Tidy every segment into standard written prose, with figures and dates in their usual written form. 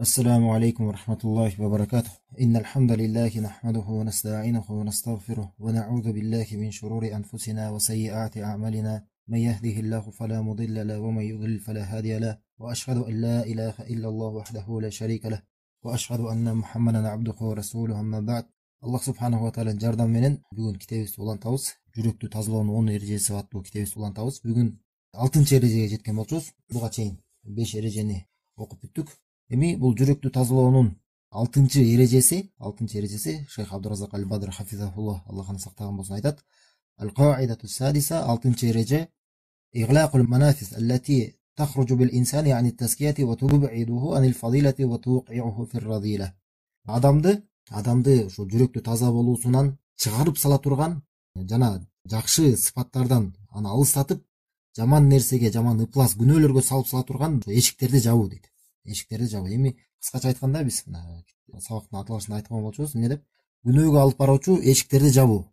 السلام عليكم ورحمة الله وبركاته. إن الحمد لله نحمده ونستعينه ونستغفره ونعوذ بالله من شرور أنفسنا وسيئات أعمالنا. من يهده الله فلا مضل له ومن يضلل فلا هادي له، وأشهد أن لا إله إلا الله وحده لا شريك له، وأشهد أن محمدا عبده ورسوله. أما بعد. Allah subhanahu wa ta'ala жардам менен бүгүн китебибизди улантабыз. Жүрөктү тазалоонун 10 эрежеси аттуу китебибизди улантабыз. Бүгүн 6 эрежеге жеткен болчубуз. Буга чейин 5 эрежени окуп бүттүк. Эми бул жүрөктү тазалоонун 6 эрежеси Шейх Абдуразак Аль-Бадр хафизахуллах, Аллах аны сактаган болсун, айтат: Аль-Каидату садиса, 6 эреже: Иглакул манафис аллати тахруджу бил инсани ани таскияти ва туб'идуху анил фадилати ва туqи'уху фир радила. Адамды ошо жүрөктү таза болуусунан чыгарып сала турган жана жакшы сыпаттардан аны алыстатып, жаман нерсеге, жаман ыплас күнөөлөргө салып сала турган эшиктерди жабуу дейт. Эшиктерди жабуу. Эми кыскача айтканда биз сабактын аталышында айткан болчубуз, эмне деп? Күнөөгө алып баруучу эшиктерди жабуу.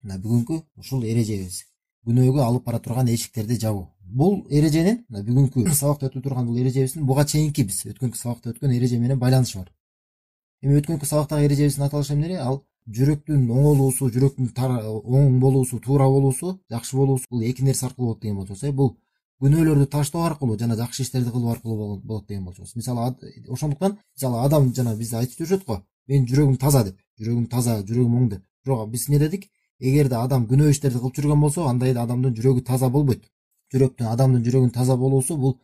Бүгүнкү ушул эрежебиз. Күнөөгө алып бара турган эшиктерди жабуу. Бул эреженин бүгүнкү сабакта өтүп турган бул эрежебиздин буга чейинки биз өткөнкү сабакта өткөн эреже менен байланышы бар. Эми өткөнкү сабактагы эрежебиздин аталышы эмне? Ал жүрөктүн оңолуусу, жүрөктүн оң болуусу, туура болуусу, жакшы болуусу бул эки нерсе аркылуу болот деген болчубуз. Бул күнөөлөрдү таштоо аркылуу жана жакшы иштерди кылуу аркылуу болот деген болчубуз. Мисалы, ошондуктан адам жана бизде айтып жүрүшөт го, менин жүрөгүм таза деп, жүрөгүм таза, жүрөгүм оң деп. Бирок биз эмне дедик? Эгерде адам күнөө иштерди кылып жүргөн болсо, анда адамдын жүрөгү таза болбойт. Адамдын жүрөгүнүн таза болуусу бул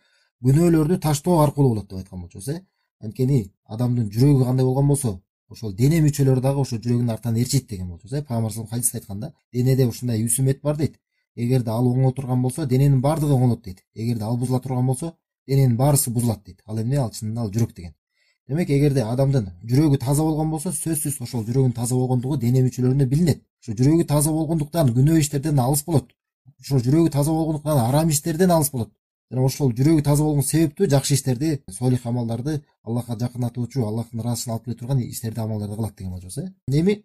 күнөөлөрдү таштоо аркылуу болот деп айткан болчубуз. Анткени адамдын жүрөгү кандай болгон болсо, ошол дене мүчөлөрү дагы ошо жүрөгүнүн артынан ээрчейт деген болчубуз. Пайгамбар хадисте айтканда, денеде ушундай үсүмөт бар дейт. Эгерде ал оңоло турган болсо, дененин баардыгы оңолот дейт. Эгерде ал бузула турган болсо, дененин баарысы бузулат дейт. Ал эмне? Ал чынында ал жүрөк деген. Демек, эгерде адамдын жүрөгү таза болгон болсо, сөзсүз ошол жүрөгүнүн таза болгондугу дене мүчөлөрүнө билинет. Ошо жүрөгү таза болгондуктан күнөө иштерден алыс болот. Ошо жүрөгү таза болгондуктан арам иштерден алыс болот. Жана ошол жүрөгү таза болгон себептүү жакшы иштерди, солих амалдарды, Аллахка жакындатуучу, Аллахтын ыраазычылыгын алып келе турган иштерди, амалдарды кылат деген болчубуз. Эми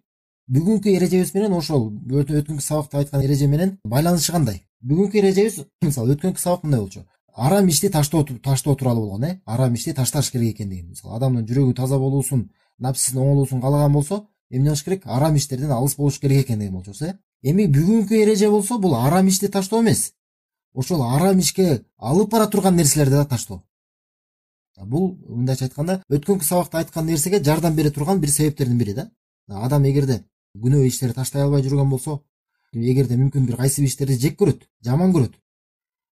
бүгүнкү эрежебиз менен ошол өткөнкү сабакта айткан эреже менен байланышы кандай? Бүгүнкү эрежебиз, мисалы, өткөнкү сабак мындай болчу: арам ишти таштоо тууралуу болгон, арам ишти ташташ керек экендигин. Мисалы, адамдын жүрөгү таза болуусун, напсисин оңолуусун каалаган болсо, эмне кылыш керек? Арам иштерден алыс болуш керек экендигин болчубуз. Эми бүгүнкү эреже болсо, бул арам ишти таштоо эмес. Ошол арам ишке алып бара турган нерселерди да таштоо. Бул мындайча айтканда, өткөнкү сабакта айткан нерсеге жардам бере турган бир себептердин бири да. Адам эгерде күнөө иштерди таштай албай жүргөн болсо, эгерде мүмкүн бир кайсы бир иштерди жек көрөт, жаман көрөт,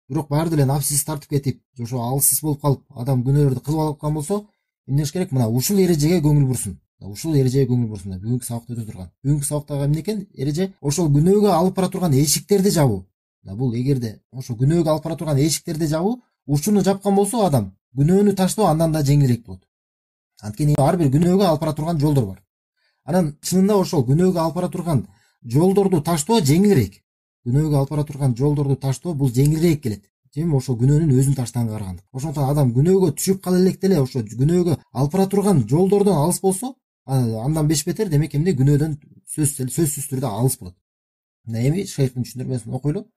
бирок баары деле напсиси тартып кетип, ошо алсыз болуп калып, адам күнөөлөрдү кылып алып калган болсо, эмне кылыш керек? Мына ушул эрежеге көңүл бурсун. Бүгүнкү сабакта өтө турган. Бүгүнкү сабактагы эмне экен? Эреже ошол күнөөгө алып бара турган эшиктерди жабуу. Бул эгерде ошо күнөөгө алып бара турган эшиктерди жабуу, ушуну жапкан болсо, адам күнөөнү таштоо андан да жеңилирээк болот. Анткени ар бир күнөөгө алып бара турган жолдор бар. Анан чынында ошол күнөөгө алып бара турган жолдорду таштоо жеңилирээк. Күнөөгө алып бара турган жолдорду таштоо бул жеңилирээк келет. Себеби ошо күнөөнүн өзүн таштаганга караганда. Ошондуктан адам күнөөгө түшүп кала элек деле ошо күнөөгө алып бара турган жолдордон алыс болсо, андан беш бетер, демек эмне? Күнөөдөн сөзсүз түрдө алыс болот. Эми шейхтин түшүндүрмөсүн окуйлу.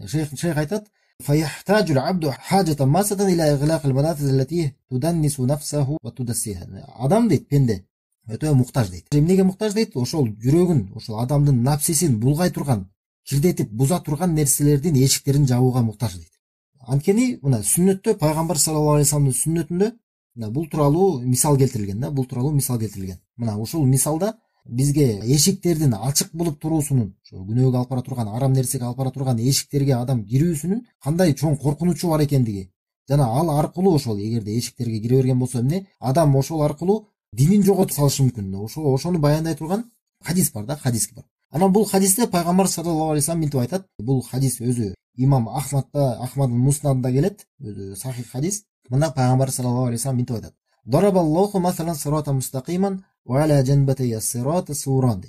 Шейх айтат: فيحتاج العبد حاجة ماسة إلى إغلاق المنافذ التي تدنس نفسه وتدسيها. Адам дейт, пенде өтө муктаж дейт. Эмнеге муктаж дейт? Ошол жүрөгүн, ошол адамдын напсисин булгай турган, кирдетип буза турган нерселердин эшиктерин жабууга муктаж дейт. Анткени мына сүннөттө, пайгамбар саллаллаху алейхи вассаламдын сүннөтүндө бул тууралуу мисал келтирилген. Мына ушул мисалда бизге эшиктердин ачык болуп туруусунун, ошо күнөөгө алып бара турган, арам нерсеге алып бара турган эшиктерге адам кирүүсүнүн кандай чоң коркунучу бар экендиги, жана ал аркылуу, ошол эгерде эшиктерге кире берген болсо эмне? Адам ошол аркылуу динин жоготуп салышы мүмкүн. Ошону баяндай турган хадис бар да, бар. Анан бул хадисте пайгамбар саллаллаху алейхи вассалам мынтип айтат. Бул хадис өзү имам Ахмаддын муснадында келет, өзү сахих хадис. Мына пайгамбар саллаллаху алейхи вассалам мынтип айтат: Дарабаллаху масалан сирата мустакиман ва аля жанбатайя сирата суран.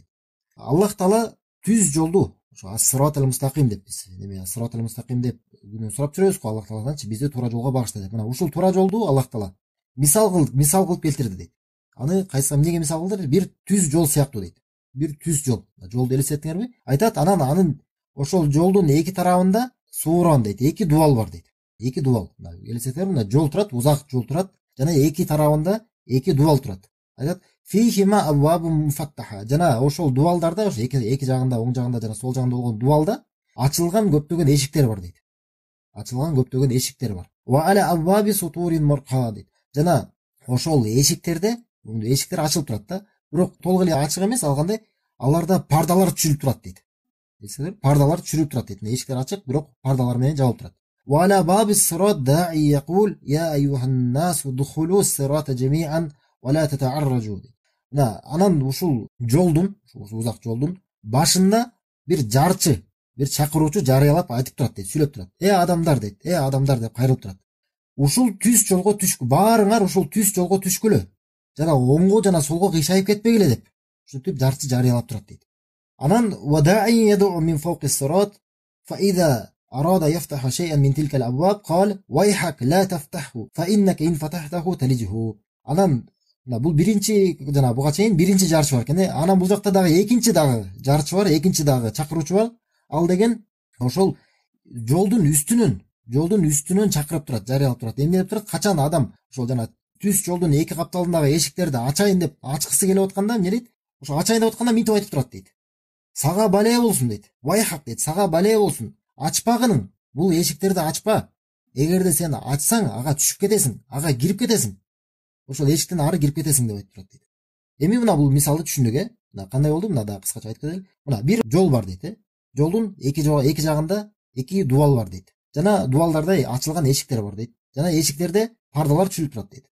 Аллах таала түз жолду, ошо ас-сиратал мустаким деп биз, эме сиратал мустаким деп сурап жүрөбүз го Аллах тааладанчы, бизди туура жолго багышта деп. Мына ушул туура жолду Аллах таала мисал кылып келтирди дейт. Аны кайсы эмнеге мисал кылдыр? Бир түз жол сыяктуу дейт. Бир түз жол. Жолду элестеттиңерби? Айтат, анын ошол жолдун эки тарабында суран дейт, эки дубал бар дейт. Эки дубал. Элестетиңерби? Жол турат, узак жол турат. Жана эки тарабында эки дубал турат. Айтат фихима абвабун муфаттаха. Жана ошол дубалдарда, ошо эки жагында, оң жагында жана сол жагында болгон дубалда ачылган көптөгөн эшиктер бар дейт. Ачылган көптөгөн эшиктер бар. Ва аля абваби сутурин мурқа дейт. Жана ошол эшиктерде, эшиктер ачылып турат да, бирок толук эле ачык эмес, ал кандай? Аларда пардалар түшүрүп турат дейт. Пардалар түшүрүп турат дейт. Эшиктер ачык, бирок пардалар менен жабылып турат. Ва аля баби сират да'i якул я айюхан нас удхулу сирата жами'ан ва ла татa'arraju. Анан ушул жолдун, ушул узак жолдун башында бир жарчы, бир чакыруучу жарыялап айтып турат дейт, сүйлөп турат. Адамдар дейт, адамдар деп кайрылып турат. Ушул түз жолго түшкү, баарыңар ушул түз жолго түшкүлө. Жана оңго жана солго кыйшайып кетпегиле деп. Ушинтип жарчы жарыялап турат дейт. Анан вада'i yad'u min fawqi as-sirat fa idha arada yaftaha shay'an min tilka al-abwab qala wayhak la taftahu fa innaka in fatahtahu talijhu. Анан бул биринчи, жана буга чейин биринчи жарчы бар экен. Анан бул жакта дагы экинчи дагы жарчы бар, экинчи дагы чакыруучу бар. Ал деген ошол жолдун үстүнөн чакырып турат, жарыялап турат. Эмне деп турат? Качан адам ошол жана түз жолдун эки капталындагы эшиктерди ачайын деп ачкысы келип атканда, эмне дейт? Ошо ачайын деп атканда мынтип айтып турат дейт. Сага бале болсун дейт. Вайхак дейт, сага бале болсун. Ачпагының. Бул эшиктерди ачпа. Эгерде сен ачсаң, ага түшүп кетесиң, ага кирип кетесиң. Ошол эшиктен ары кирип кетесиң деп айтып турат дейт. Эми мына бул мисалды түшүндүк, кандай болду? Мына да кыскача айтып кетели. Мына бир жол бар дейт, Жолдун эки жагында эки дубал бар дейт. Жана дубалдарда ачылган эшиктер бар дейт. Жана эшиктерде пардалар түшүлүп турат дейт.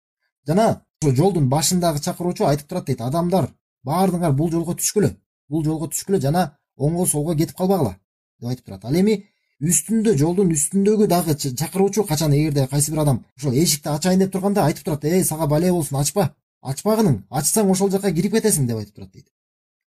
Жана ошол жолдун башындагы чакыруучу айтып турат дейт. Адамдар, баардыгыңар бул жолго түшкүлө. Бул жолго түшкүлө жана оңго солго кетип калбагыла деп айтып турат. Ал эми жолдун үстүндөгү дагы чакыруучу качан эгерде кайсы бир адам ошол эшикти ачайын деп турганда айтып турат, сага бале болсун, ачпа. Ачпагының, ачсаң ошол жака кирип кетесиң деп айтып турат дейт.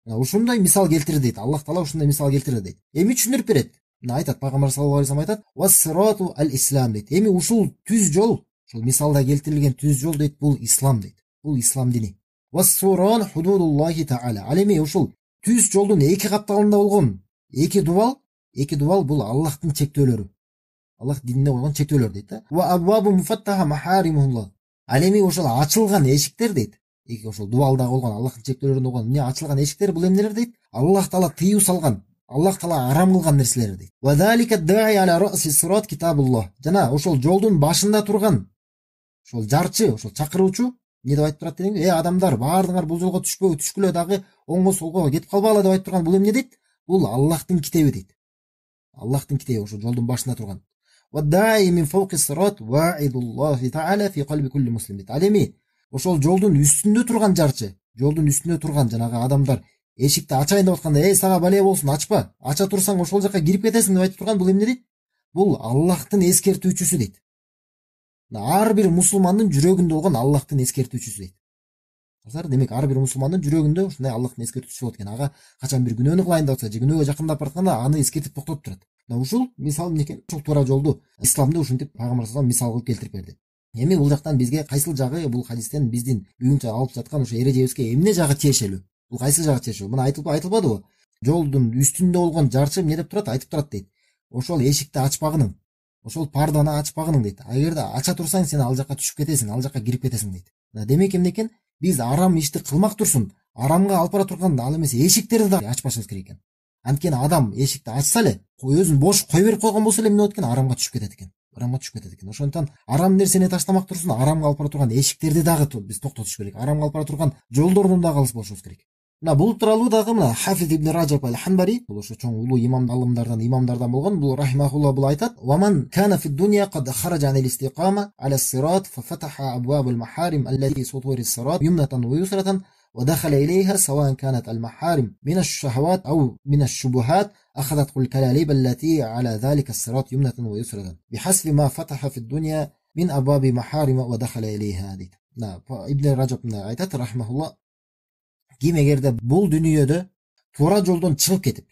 Ушундай мисал келтирди дейт. Аллах Таала ушундай мисал келтирди дейт. Эми түшүндүрүп берет. Айтат, пайгамбар саллаллаху алейхи вассалам айтат: "Вас-сирату ал-ислам" дейт. Эми ушул түз жол, ушул мисалда келтирилген түз жол дейт, бул ислам дейт. Бул ислам дини. Вас-суран худудуллахи таала. Ал эми ушул түз жолдун эки капталында болгон эки дубал бул Аллахтын чектөөлөрү. Аллах дининде койгон чектөөлөр дейт да. Ва абвабу муфаттаха махаримуллах. Ал эми ошол ачылган эшиктер дейт. Ошол дубалда болгон Аллахтын чектөөлөрүндө болгон эмне ачылган эшиктер бул эмнелер дейт? Аллах Таала тыюу салган, Аллах Таала арам кылган нерселер дейт. Ва залика да'i аля ра'си сират китабуллах. Жана ошол жолдун башында турган ошол жарчы, ошол чакыруучу эмне деп айтып турат дегенде, адамдар, баардыгыңар бул жолго түшкүлө дагы оңго солго кетип калбагыла деп айтып турган бул эмне дейт? Бул Аллахтын китеби дейт. Аллахтын китеби ошол жолдун башында турган. Ва да'i мин фawqi сират вa'идуллахи та'ала фи калби кулли муслим дейт. Ал эми ошол жолдун үстүндө турган жарчы, жолдун үстүндө турган жанагы адамдар эшикти ачайын деп атканда, сага бале болсун, ачпа. Ача турсаң ошол жака кирип кетесиң деп айтып турган бул эмне дейт? Бул Аллахтын эскертүүчүсү дейт. Ар бир мусулмандын жүрөгүндө болгон Аллахтын эскертүүчүсү дейт. Демек ар бир мусулмандын жүрөгүндө ушундай Аллахтын эскертүүчүсү болот экен. Ага качан бир күнөөнү кылайын деп атса же күнөөгө жакындап баратканда аны эскертип токтотуп турат. Ушул мисал эмнекен? Ушул туура жолду исламды ушинтип пайгамбар саллаллаху алейхи мисал кылып келтирип берди. Эми бул жактан бизге кайсыл жагы бул хадистен биздин бүгүнкү алып жаткан ошо эрежебизге эмне жагы тиешелүү? Бул кайсы жагы тиешелүү? Мына айтылбадыбы? Жолдун үстүндө болгон жарчы эмне деп турат? Айтып турат дейт. Ошол эшикти ачпагының, ошол парданы ачпагының дейт. Эгерде ача турсаң, сен ал жака түшүп кетесиң, ал жака кирип кетесиң дейт. Демек эмнекен? Биз арам ишти кылмак турсун, арамга алып бара турганда ал эмес эшиктерди да ачпашыбыз керек экен. Анткени адам эшикти ачса эле, өзүн бош кое берип койгон болсо эле эмне болот экен? Арамга түшүп кетет экен. Ошондуктан арам нерсени таштамак турсун, арамга алып бара турган эшиктерди дагы биз токтотуш керек. Арамга алып бара турган жолдордон дагы алыс болушубуз керек. Мына бул тууралуу дагы мына Хафиз ибн Раджаб аль-Ханбари, бул ошо чоң улуу имамдардан болгон, бул рахимахуллах бул айтат: "Ва ман кана фи дунья кад хараджа анил истиқама аля сират фа фатаха абваб аль-махарим аллати сутури сират юмнатан ва юсрatan ва дахала илейха саваан канат аль-махарим мин аш-шахават ау мин аш-шубухат أخذت الكلاليب التي على ذلك الصراط يمنة ويسرا بحسب ما فتح في الدنيا من أبواب محارم ودخل إليها." дейт. Ибн Раджаб айтат рахимахуллах, ким эгерде бул дүнүйөдө туура жолдон чыгып кетип,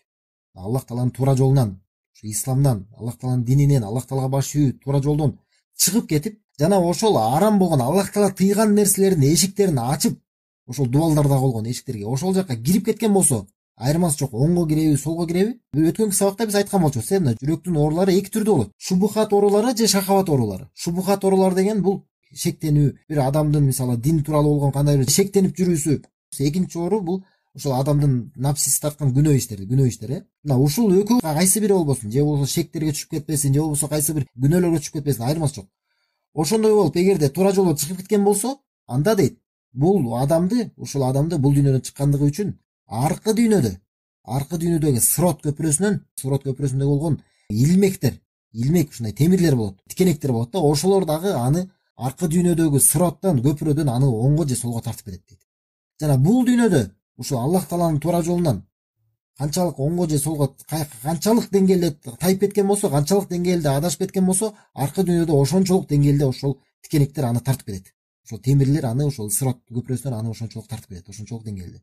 Аллах Тааланын туура жолунан, исламдан, Аллах Тааланын дининен, Аллах Таалага баш ийүү туура жолдон чыгып кетип, жана ошол арам болгон Аллах Таала тыйган нерселердин эшиктерин ачып, ошол дубалдарда болгон эшиктерге ошол жака кирип кеткен болсо, айырмасы жок, оңго киреби, солго киреби? Өткөнкү сабакта биз айткан болчубуз, мына жүрөктүн оорулары эки түрдүү болот. Шубухат оорулары же шахават оорулары. Шубухат оорулары деген бул шектенүү, бир адамдын мисалы дин тууралуу болгон кандайдыр бир шектенип жүрүүсү. Экинчи ору бул ошол адамдын напсиси тарткан күнөө иштери. Мына ушул экөө кайсы бири болбосун, же болбосо шектерге түшүп кетпесин, же болбосо кайсы бир күнөөлөргө түшүп кетпесин, айырмасы жок. Ошондой болуп, эгерде туура жолго чыгып кеткен болсо, анда дейт, бул адамды, ушул адамды бул дүйнөдөн чыккандыгы үчүн аркы дүйнөдөгү сырот көпүрөсүндө болгон илмек ушундай темирлер болот, тикенектер болот да, ошолор дагы аны аркы дүйнөдөгү сыроттон, көпүрөдөн аны оңго же солго тартып берет дейт. Жана бул дүйнөдө ушул Аллах Тааланын туура жолунан канчалык оңго же солго, канчалык деңгээлде тайып кеткен болсо, канчалык деңгээлде адашып кеткен болсо, аркы дүйнөдө ошончолук деңгээлде ошол тикенектер аны тартып берет. Ошол темирлер аны ошол сырот көпүрөсүнөн аны ошончолук тартып берет, ошончолук деңгээлде.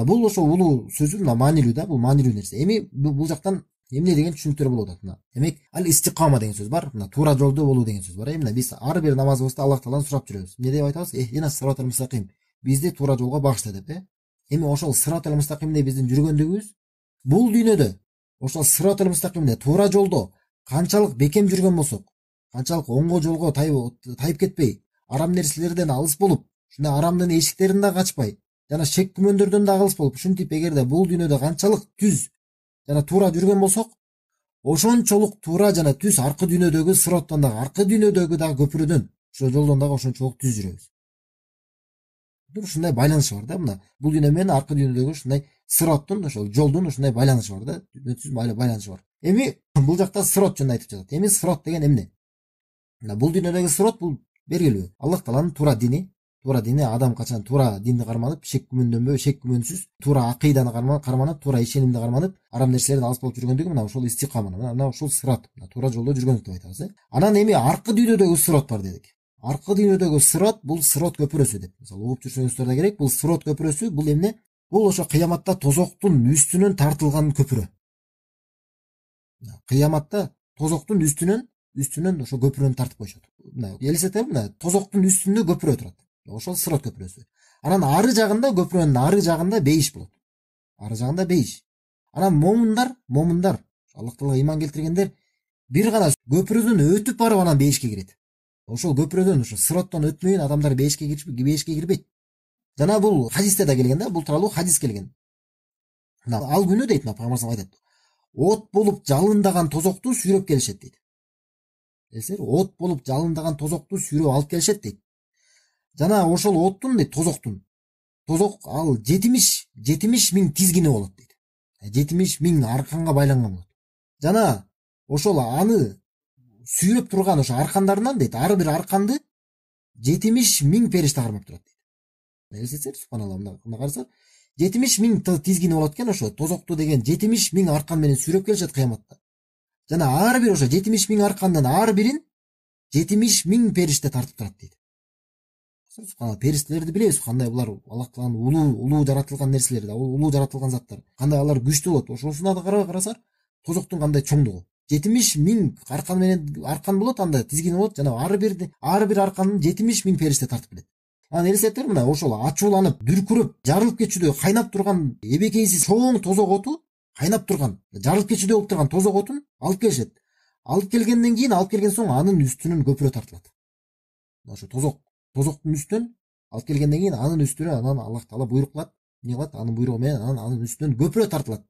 Бул ошол улуу сөзү, мына маанилүү да, бул маанилүү нерсе. Эми бул жактан эмне деген түшүнүктөр болуп атат мына. Демек, ал истикама деген сөз бар, мына туура жолдо болуу деген сөз бар. Мына биз ар бир намазыбызда Аллах Тааладан сурап жүрөбүз. Эмне деп айтабыз? Ихдина сиротал мустаким. Бизди туура жолго багышта деп, Эми ошол сиротал мустакимде биздин жүргөндүгүбүз бул дүйнөдө ошол сиротал мустакимде туура жолдо канчалык бекем жүргөн болсок, канчалык оңго жолго тайып кетпей, арам нерселерден алыс болуп, ушундай арамдын эшиктерин да качпай, жана шек күмөндөрдөн да алыс болуп, ушинтип эгерде бул дүйнөдө канчалык түз жана туура жүргөн болсок, ошончолук туура жана түз аркы дүйнөдөгү сыроттон дагы, аркы дүйнөдөгү дагы көпүрөдөн, ошол жолдон дагы ошончолук түз жүрөбүз. Ушундай байланышы бар да, мына бул дүйнө менен аркы дүйнөдөгү ушундай сыроттун, ошол жолдун ушундай байланышы бар да, түз байланышы бар. Эми бул жакта сырот жөнүндө айтып жатат. Эми сырот деген эмне? Мына бул дүйнөдөгү сырот бул белгилүү. Аллах Тааланын туура дини, адам качан туура динди карманып, шек күмөнсүз, туура акыйданы карманып, туура ишенимди карманып, арам нерселерден алыс болуп жүргөндүгү, мына ошол истикама, мына ошол сырот, туура жолдо жүргөндүк деп айтабыз. Анан эми аркы дүйнөдөгү сырот бар дедик. Аркы дүйнөдөгү сырот бул сырот көпүрөсү деп. Мисалы угуп жүрсөңүздөр да керек, бул сырот көпүрөсү бул эмне? Бул ошо кыяматта тозоктун үстүнөн тартылган көпүрө. Кыяматта тозоктун үстүнөн ошо көпүрөнү тартып коюшат. Мына элестетем, мына тозоктун үстүндө көпүрө турат. Ошол сырот көпүрөсү. Анан ары жагында, көпүрөнүн ары жагында бейиш болот. Ары жагында бейиш. Анан момундар, Аллах Таалага ыйман келтиргендер бир гана көпүрөдөн өтүп барып анан бейишке кирет. Ошол көпүрөдөн, ошо сыроттон өтмөйүн адамдар бейишке кирбейт. Жана бул хадисте да келген да, бул тууралуу хадис келген. Ал күнү дейт, Пайгамбар айтат. От болуп жалындаган тозокту сүйрөп келишет дейт. От болуп жалындаган тозокту сүйрөп алып келишет дейт. Жана ошол оттун дейт, тозок ал 70 миң тизгини болот дейт. 70 миң арканга байланган болот. Жана ошол аны сүйрөп турган ошо аркандарынан дейт, ар бир арканды 70 миң периште кармап турат дейт. Элестетсеңер, субханалла, мына караса 70 миң тизгини болот экен, ошо тозокту деген 70 миң аркан менен сүйрөп келишет кыяматта. Жана ар бир ошо 70 миң аркандын ар бирин 70 миң периште тартып турат дейт. Периштелерди билебиз, кандай булар Аллах Тааланын улуу жаратылган нерселери да, улуу жаратылган заттар. Кандай алар күчтүү болот. Ошосуна да карасар, тозоктун кандай чоңдугу. 70 миң аркан менен аркан болот, анда тизгини болот, жана ар бир арканын 70 миң периште тартып келет. Анан элестетиңер, мына ошол ачууланып, дүркүрөп, жарылып кетүүдө кайнап турган эбекейси чоң тозок оту, кайнап турган, жарылып кетүүдө болуп турган тозок отун алып келишет. Алып келгенден кийин, алып келген соң анын үстүнөн көпүрө тартылат. Ошо тозоктун үстүнөн алып келгенден кийин анын үстүнө анан Аллах Таала буйрук кылат, анын буйругу менен анын үстүнөн көпүрө тартылат.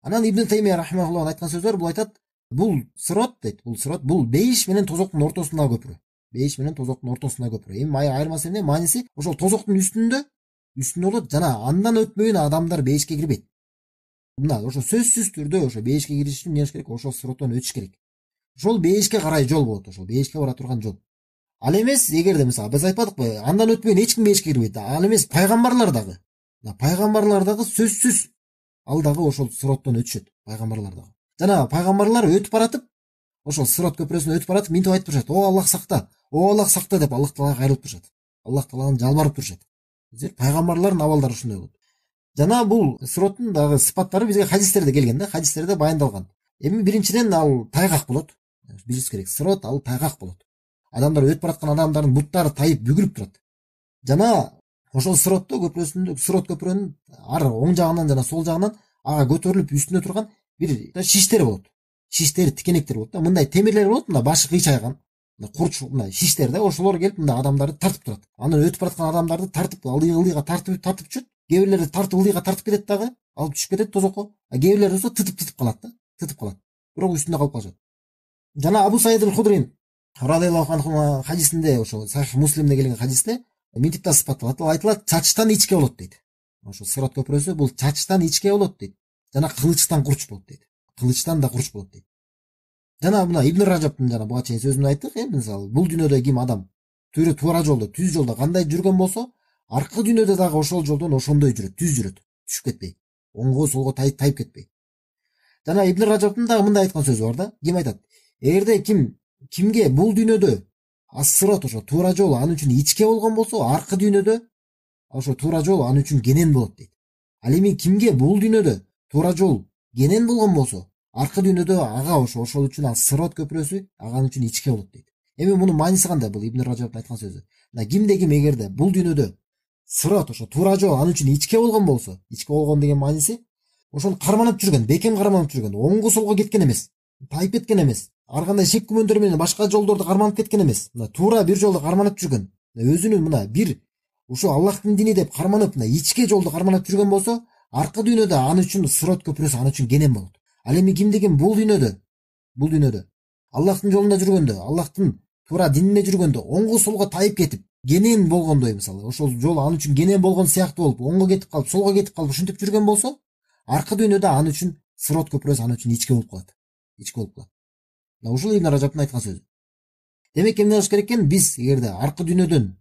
Анан Ибн Таймия рахимахуллах айткан сөздөр, бул айтат, бул сырот дейт, бул бейиш менен тозоктун ортосундагы көпүрө. Эми айырмасы эмне? Мааниси ошол тозоктун үстүндө болот, жана андан өтмөйүн адамдар бейишке кирбейт. Мына ошо сөзсүз түрдө ошо бейишке кириш үчүн эмне керек? Ошол сыроттон өтүш керек. Ошол бейишке карай жол болот, ошол бейишке бара турган жол. Ал эмес, эгерде мисалы биз айтпадыкпы, андан өтпөйүн эч ким бейишке кирбейт. Ал эмес, пайгамбарлар дагы сөзсүз ал дагы ошол сыроттон өтүшөт, пайгамбарлар дагы. Жана пайгамбарлар өтүп баратып, ошол сырот көпүрөсүнөн өтүп баратып, минтип айтып турушат: "О Аллах сакта" деп Аллах Таалага кайрылып турушат. Аллах Тааланы жалбарып турушат. Пайгамбарлардын абалдары ушундай болот. Жана бул сыроттун дагы сыпаттары бизге хадистерде келген да, хадистерде баяндалган. Эми биринчиден ал тайгак болот. Билиш керек, сырот ал тайгак болот. Адамдар өтүп бараткан адамдардын буттары тайып бүгүлүп турат. Жана ошол сырот көпүрөнүн ар оң жагынан жана сол жагынан ага көтөрүлүп үстүндө турган бир шиштер болот. Шиштер, тикенектер болот да. Мындай темирлер болот, мына башы кыйчайган. курч мындай шиштер да, ошолор келип мындай адамдарды тартып турат. Анан өтүп бараткан адамдарды тартып ылдыйга тартып жүрөт. Кээ бирлери тартып ылдыйга тартып кетет дагы, алып түшүп кетет тозокко. А кээ бирлери болсо тытып калат да, тытып калат. Бирок үстүндө калып калышат. Жана Абу Саид аль-Худрин радиаллаху анху хадисинде, ошо Сахих Муслимде келген хадисте мынтип да сыпатталат. Ал айтылат, чачтан ичке болот дейт. Ошо Сират көпүрөсү бул чачтан ичке болот дейт. Жана кылычтан курч болот дейт. Кылычтан да курч болот дейт. Жана мына Ибн Ражаптын жана буга чейин сөзүндө айттык, мисалы бул дүйнөдө ким адам туура жолдо, түз жолдо кандай жүргөн болсо, аркы дүйнөдө дагы ошол жолдон ошондой жүрөт, түз жүрөт, түшүп кетпей, оңго солго тайып кетпей. Жана Ибн Ражаптын дагы мындай айткан сөзү бар да, ким айтат? Эгерде кимге бул дүйнөдө ас-сират ошо туура жол аны үчүн ичке болгон болсо, аркы дүйнөдө ошо туура жол аны үчүн кенен болот дейт. Ал эми кимге бул дүйнөдө туура жол кенен болгон болсо, аркы дүйнөдө ага ошол үчүн ал сират көпүрөсү ага үчүн ичке болот дейт. Эми мунун мааниси кандай? Бул Ибн Ражаптын айткан сөзү. Мына кимде ким эгерде бул дүйнөдө сират ошо туура жол аны үчүн ичке болгон болсо, ичке болгон деген мааниси ошону карманып жүргөн, бекем карманып жүргөн, оңго солго кеткен эмес, тайып кеткен эмес, ар кандай шек күмөндөр менен башка жолдорду карманып кеткен эмес. Мына туура бир жолду карманып жүргөн, өзүнүн мына бир ушу Аллахтын дини деп карманып, мына ичке жолду карманып жүргөн болсо, аркы дүйнөдө аны үчүн сират көпүрөсү аны үчүн кенен болот. Ал эми кимде ким бул дүйнөдө Аллахтын жолунда жүргөндө, Аллахтын туура динине жүргөндө, оңго солго тайып кетип, кенен болгондой, мисалы ошол жол аны үчүн кенен болгон сыяктуу болуп, оңго кетип калып, солго кетип калып, ушинтип жүргөн болсо, аркы дүйнөдө аны үчүн сират көпүрөсү аны үчүн ичке болуп калат. Ичке болуп калат. Мына ушул Ибн Ражаптын айткан сөзү. Демек эмне кылыш керек экен? Биз эгерде аркы дүйнөдөн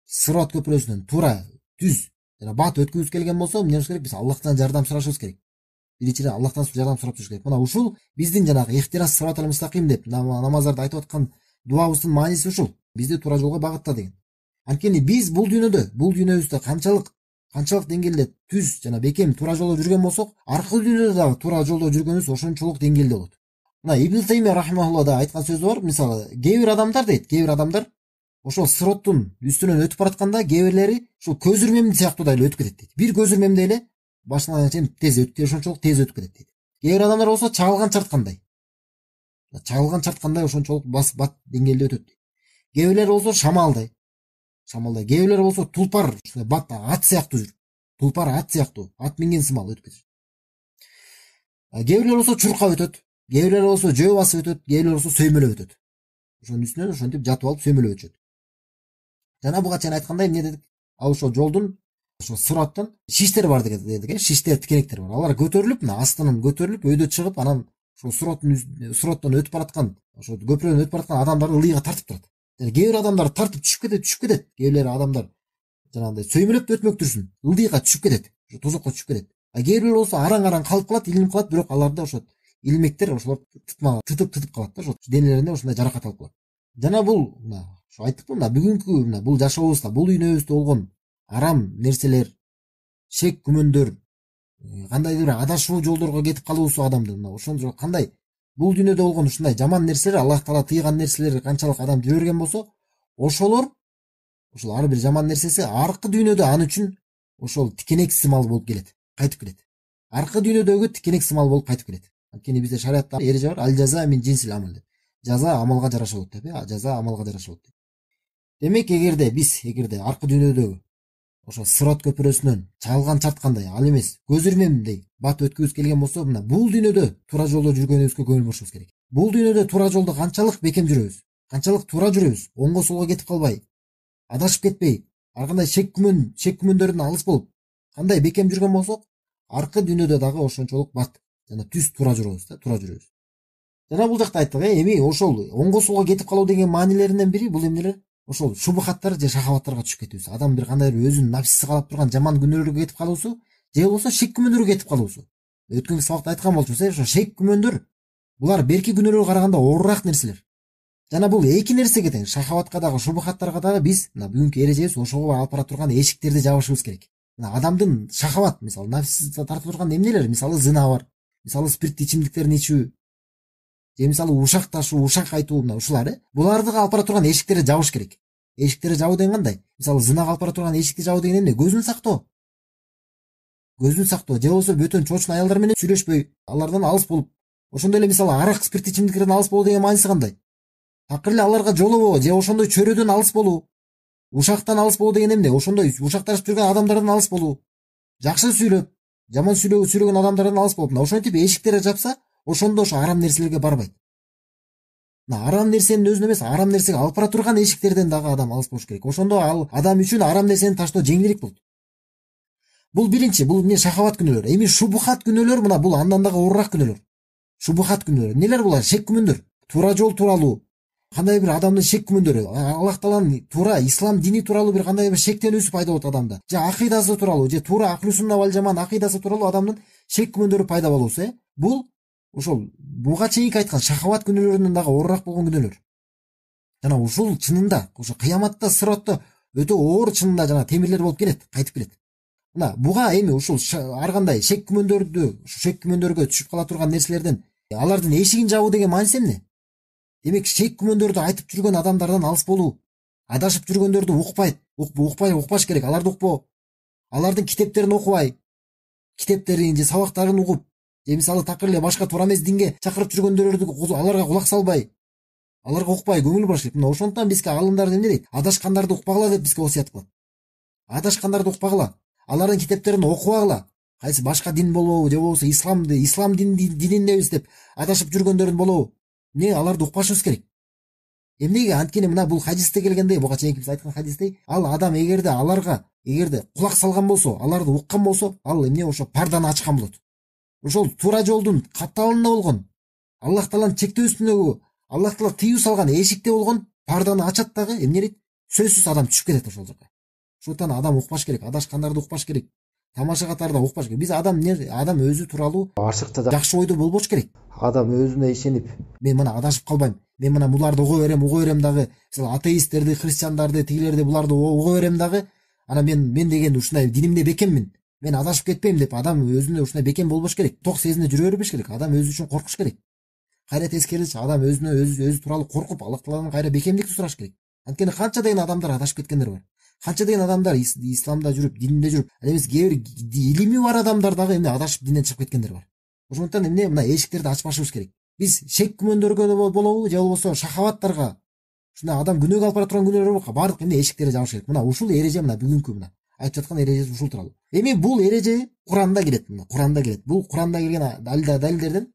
сират көпүрөсүнөн туура, түз жана бат өткүбүз келген болсо, эмне кылыш керек? Биз Аллахтан жардам сурашыбыз керек. Биринчиден Аллахтан жардам сурап жүрүш керек. Мына ушул биздин жанагы ихтирас сират мустаким деп намаздарда айтып аткан дуабыздын мааниси ушул. Бизди туура жолго багытта деген. Анткени биз бул дүйнөбүздө канчалык деңгээлде түз жана бекем туура жолдо жүргөн болсок, аркы дүйнөдө дагы туура жолдо жүргөнүбүз ошончолук деңгээлде болот. Мына Ибн Таймия рахимахулла да айткан сөзү бар. Мисалы, кээ бир адамдар ошол сироттун үстүнөн өтүп баратканда, кээ бирлери ушул көз ирмемди сыяктуу да эле өтүп кетет дейт. Бир көз ирмемди эле башынан чейин тез өтүп, ошончолук тез өтүп кетет дейт. Кээ бир адамдар болсо чагылган чарткандай ошончолук бат деңгээлде өтөт дейт. Кээ бирлери болсо шамалдай. Кээ бирлери болсо тулпар, бат ат сыяктуу жүрүп. Тулпар ат сыяктуу, ат минген сымал өтүп кетет. Кээ бирлери болсо чуркап өтөт. Кээ бирлери болсо жөө басып өтөт, кээ бирлери болсо сөймөлөп өтөт. Ошонун үстүнөн ошентип жатып алып сөймөлөп өтөт. Жана буга чейин айткандай, эмне дедик? Ал ошо жолдун, ошо сираттын шиштер бар дедик, шиштер, тикенектер бар. Алар көтөрүлүп, мына астынан көтөрүлүп, өйдө чыгып, анан ошо сираттан өтүп бараткан, ошо көпүрөдөн өтүп бараткан адамдарды ылдыйга тартып турат. Кээ бир адамдар тартып түшүп кетет. Кээ бирлери адамдар жанагындай сөймөлөп өтмөктүрсүн, ылдыйга түшүп кетет, ошо тозокко түшүп кетет. А кээ бирлери болсо араң калып калат, илинип калат, бирок аларда ошо илмектер ошолор тытып калат да, ошо денелерине ошондой жаракат алып калат. Жана бул мына ошо айттыкпы, мына бүгүнкү мына бул жашообузда, бул дүйнөбүздө болгон арам нерселер, шек күмөндөр, кандайдыр бир адашуу жолдорго кетип калуусу адамдын, мына ошондо кандай бул дүйнөдө болгон ушундай жаман нерселер, Аллах Таала тыйган нерселер канчалык адам жүрө берген болсо, ошол ар бир жаман нерсеси аркы дүйнөдө аны үчүн ошол тикенек сымал болуп келет, кайтып келет. Аркы дүйнөдөгү тикенек сымал болуп кайтып келет. Анткени бизде шариатта эреже бар, ал жаза мин джинсил амал деп. Жаза амалга жараша болот деп, жаза амалга жараша болот деп. Демек эгерде аркы дүйнөдө ошо сират көпүрөсүнөн чалган чарткандай, ал эмес көз ирмемдей бат өткүбүз келген болсо, мына бул дүйнөдө туура жолдо жүргөнүбүзгө көңүл бурушубуз керек. Бул дүйнөдө туура жолдо канчалык бекем жүрөбүз, канчалык туура жүрөбүз, оңго солго кетип калбай, адашып кетпей, ар кандай шек күмөндөрдөн алыс болуп, кандай бекем жүргөн болсок, аркы дүйнөдө дагы ошончолук бат жана түз туура жүрөбүз. Жана бул жакта айттык, эми ошол оңго солго кетип калуу деген маанилеринен бири бул эмнелер? Ошол шубухаттар же шахаваттарга түшүп кетүүсү. Адам бир кандайдыр өзүнүн нафсиси каалап турган жаман күнөөлөргө кетип калуусу, же болбосо шек күмөндөргө кетип калуусу. Өткөнкү сабакта айткан болчубуз, ошо шек күмөндөр булар берки күнөөлөргө караганда оорураак нерселер. Жана бул эки нерсеге тең, шахаватка дагы, шубухаттарга дагы биз мына бүгүнкү эрежебиз ошого алып бара турган эшиктерди жабышыбыз керек. Мына адамдын шахават, мисалы нафсиси тартып турган эмнелер? Мисалы зына бар, мисалы спирттүү ичимдиктерди ичүү, же мисалы ушак ташуу, ушак айтуу, мына ушулар, буларды алып бара турган эшиктерди жабыш керек. Эшиктерди жабуу деген кандай? Мисалы зынага алып бара турган эшикти жабуу деген эмне? Көзүн сактоо. Же болбосо бөтөн чоочун аялдар менен сүйлөшпөй, алардан алыс болуп, ошондой эле мисалы арак, спирт ичимдиктерден алыс болуу деген мааниси кандай? Такыр эле аларга жолобоо же ошондой чөрөдөн алыс болуу. Ушактан алыс болуу деген эмне? Ошондой ушакташып жүргөн адамдардан алыс болуу. Жакшы сүйлөп, жаман сүйлөгөн адамдардан алыс болуп, ошентип эшиктерди жапса, ошондо ошо арам нерселерге барбайт. Арам нерсенин өзүнө эмес, арам нерсеге алып бара турган эшиктерден дагы адам алыс болуш керек. Ошондо ал адам үчүн арам нерсени таштоо жеңилирээк болот. Бул биринчи, бул эмне шахават күнөөлөр. Эми шубухат күнөөлөр, мына бул андан дагы оорураак күнөөлөр. Шубухат күнөөлөр. Эмнелер булар? Шек күмөндөр. Туура жол тууралуу. Кандай бир адамдын шек күмөндөрү, Аллах Тааланын туура ислам дини тууралуу бир кандай бир шектенүүсү пайда болот адамда. Же акыйдасы тууралуу, же туура ахлусунна вал жаман акыйдасы тууралуу адамдын шек күмөндөрү пайда болуусу, бул ошол буга чейинки айткан шахават күнөөлөрүнөн дагы оорураак болгон күнөөлөр. Жана ушул чынында, ошо кыяматта, сиротто өтө оор чынында жана темирлер болуп келет, кайтып келет. Мына буга эми ушул ар кандай шек күмөндөргө түшүп кала турган нерселерден алардын эшигин жабуу деген мааниси эмне? Демек шек күмөндөрдү айтып жүргөн адамдардан алыс болуу, адашып жүргөндөрдү укпаш керек, аларды укпоо. Алардын китептерин окубай, китептерин же сабактарын угуп, же мисалы такыр эле башка туура эмес динге чакырып жүргөндөрдү аларга кулак салбай, аларга укпай көңүл бураш керек. Мына ошондуктан бизге алымдар эмне дейт? Адашкандарды укпагыла деп бизге осуят кылат. Адашкандарды укпагыла, алардын китептерин окубагыла. Кайсы башка дин болобу, же болбосо ислам дининдебиз деп адашып жүргөндөрдүн болобу? Не, аларды укпашыбыз керек. Эмнеге? Анткени мына бул хадисте келгендей, буга чейинки биз айткан хадистей, ал адам эгерде кулак салган болсо, аларды уккан болсо, ал эмне ошо парданы ачкан болот. Ошол туура жолдун капталында болгон, Аллах Тааланын чектөөсүндөгү, Аллах Таала тыюу салган эшикте болгон парданы ачат дагы эмне дейт? Сөзсүз адам түшүп кетет ошол жака. Ошондуктан адам укпаш керек, адашкандарды укпаш керек. Тамаша катарда укпаш керек. Биз адам өзү тууралуу ашыкта жакшы ойдо болбош керек. Адам өзүнө ишенип, мен мына адашып калбайм, мен мына буларды уга берем дагы, мисалы атеисттерди, христиандарды, тигилерди буларды уга берем дагы, ана мен деген ушундай динимде бекеммин, мен адашып кетпейм деп адам өзүнө ушундай бекем болбош керек. Ток сезимде жүрө бербеш керек. Адам өзү үчүн коркуш керек. Кайра тескерисинче адам өзү тууралуу коркуп, Аллах Тааладан кайра бекемдикти сураш керек. Анткени канча деген адамдар адашып кеткендер бар. Канча деген адамдар исламда жүрүп, динде жүрүп, эмес кээ бир илими бар адамдар дагы эмне адашып динден чыгып кеткендер бар. Ошондуктан эмне мына эшиктерди ачпашыбыз керек. Биз шек күмөндөргө болобу, же болбосо шахаваттарга, ушундай адам күнөөгө алып бара турган күнөөлөр бар, баардык эмне эшиктерди жабыш керек. Мына ушул эреже, мына бүгүнкү мына айтып жаткан эреже ушул тууралуу. Эми бул эреже Куранда келет, мына Куранда келет. Бул Куранда келген далилдерден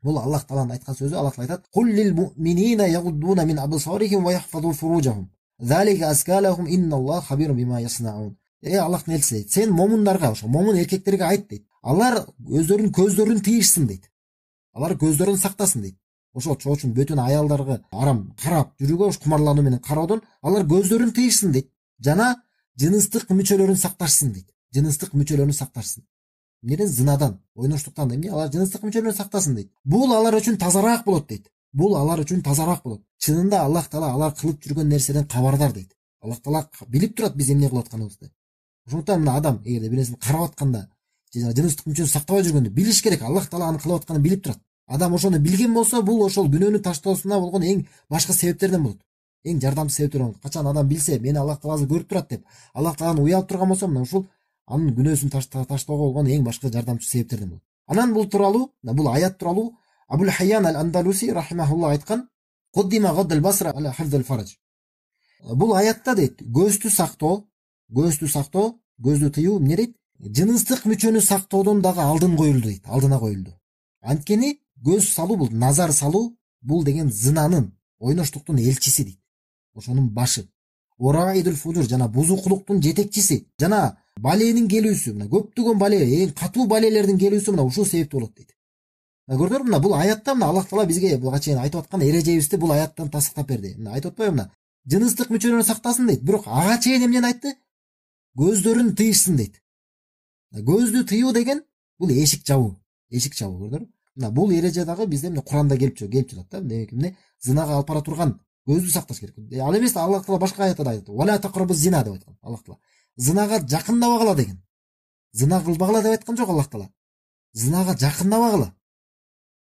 бул Аллах Тааланын айткан сөзү. Аллах Таала айтат: "Кул лил муъминина ягуддуна мин абсарихим ва яхфазу фуружахум. Залика аскалахум инналлаха хабирун бима яснаун." Аллахтын элчиси дейт: "Сен момундарга, ошо момун эркектерге айт" дейт. "Алар өздөрүнүн көздөрүн тыйышсын" дейт. Алар көздөрүн сактасын дейт. Ошо үчүн бөтөн аялдарга арам карап жүрүүгө, ош кумарлануу менен кароодон алар көздөрүн тыйышсын дейт. Жана жыныстык мүчөлөрүн сакташсын дейт. Жыныстык мүчөлөрүн сакташсын. Эмнеден? Зынадан, ойноштуктан эмне? Алар жыныстык мүчөлөрүн сактасын дейт. Бул алар үчүн тазараак болот дейт. Бул алар үчүн тазараак болот. Чынында Аллах Таала алар кылып жүргөн нерседен кабардар дейт. Аллах Таала билип турат биз эмне кылып атканыбызды. Ошондуктан мына адам эгерде бир нерсени карап атканда, жыныстык мүчөсүн сактабай жүргөндө билиш керек. Аллах Таала аны кылып атканын билип турат. Адам ошону билген болсо, бул ошол күнөөнү таштоосуна болгон эң башка себептерден болот. Эң жардамчы себептер болот. Качан адам билсе, мени Аллах Тааласы көрүп турат деп, Аллах Тааланы уялып турган болсо, мына ушул анын күнөөсүн таштоого болгон эң башка жардамчы себептерден болот. Анан бул тууралуу, бул аят тууралуу Абул Хайян ал-Андалуси рахимахулла айткан: "Куддима гаддал басра аля хафзал фарадж." Бул аятта дейт, көздү сактоо, көздү тыюу эмне дейт? Жыныстык мүчөнү сактоодон дагы алдына коюлду. Анткени көз салуу, бул назар салуу, бул деген зынанын, ойноштуктун элчиси дейт. Ошонун башы. Ораидул фужур, жана бузукулуктун жетекчиси, жана баленин келүүсү, мына көптөгөн бале, эң катуу балелердин келүүсү мына ушул себептүү болот дейт. Көрдүңөрбү? Мына бул аятта мына Аллах Таала бизге буга чейин айтып аткан эрежебизди бул аяттан тасдыктап берди. Мына айтып атпайбы, мына жыныстык мүчөлөрүн сактасын дейт. Бирок ага чейин эмнени айтты? Көздөрүн тыйышсын дейт. Көздү тыюу деген бул эшик жабуу, көрдүңөрбү? Мына бул эреже дагы бизде эмне Куранда келип жатат да. Демек эмне? Зынага алып бара турган көздү сакташ керек. Ал эмес, Аллах Таала башка аятта да айтат: "Вала тaqrabu зина" деп айткан Аллах Таала. Зынага жакындабагыла деген. Зына кылбагыла деп айткан жок Аллах Таала. Зынага жакындабагыла.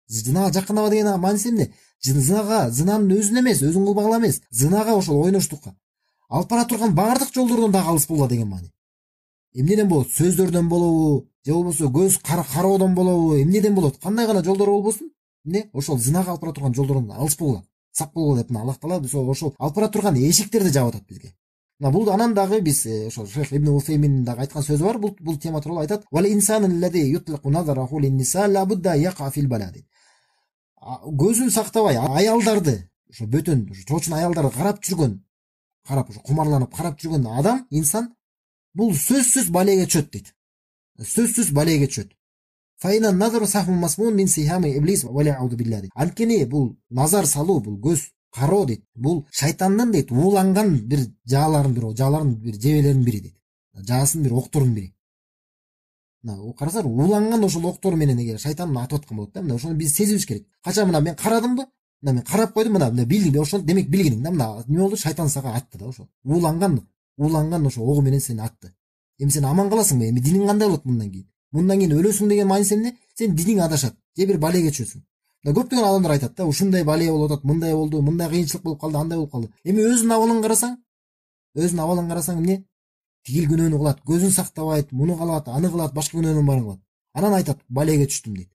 Зынага жакындаба деген мааниси эмне? Зынанын өзүн эмес, өзүн кылбагыла эмес, зынага ошол ойноштукка алып бара турган баардык жолдордон дагы алыс болгула деген маани. Эмнеден болот? Сөздөрдөн болобу, же болбосо көз кароодон болобу, эмнеден болот? Кандай гана жолдор болбосун, эмне? Ошол зынага алып бара турган жолдордон алыс болгула. сак болгула деп Аллах Таала ошол алып бара турган эшиктерди жаап атат бизге. Бул анан дагы биз ошол Шейх Ибн Уфеймин дагы айткан сөзү бар. Бул тема тууралуу айтат. Вал инсан аллази ютлиqu назараху лин-ниса ла будда яqa фил балади. Көзүн сактабай аялдарды, ошо бөтөн чоочун аялдарды карап жүргөн, ошо кумарланып карап жүргөн адам, инсан бул сөзсүз балеге түшөт дейт. Сөзсүз балеге түшөт. Файна назару сахмун масмун мин сихами иблис ва лa'уду билlah. Анткени бул назар салуу, бул көз кароо дейт. Бул шайтандын дейт ууланган бир жааларын бир жебелеринин бири дейт. Жаасын бир окторунун бири. Карасаңар, ууланган ошол октор менен эгер шайтан атып аткан болот да, мына ошону биз сезибиш керек. Качан мына мен карадымбы? Мына мен карап койдум, мына билдим, ошол демек билгениң да, мына эмне болду? Шайтан сага атты да ошо. Ууланган ошо ого менен сени атты. Эми сен аман каласыңбы? Эми диниң кандай болот мындан кийин? Мындан кийин өлөсүң деген мааниси эмне? Сен диниң адашат, же бир балеге түшөсүң. Көптөгөн адамдар айтат да, ушундай бале болуп атат, мындай болду, мындай кыйынчылык болуп калды, андай болуп калды. Эми өзүнүн абалын карасаң эмне? Тигил күнөөнү кылат, көзүн сактабайт, муну кылат, аны кылат, башка күнөөнүн баарын кылат. Анан айтат, балеге түштүм дейт.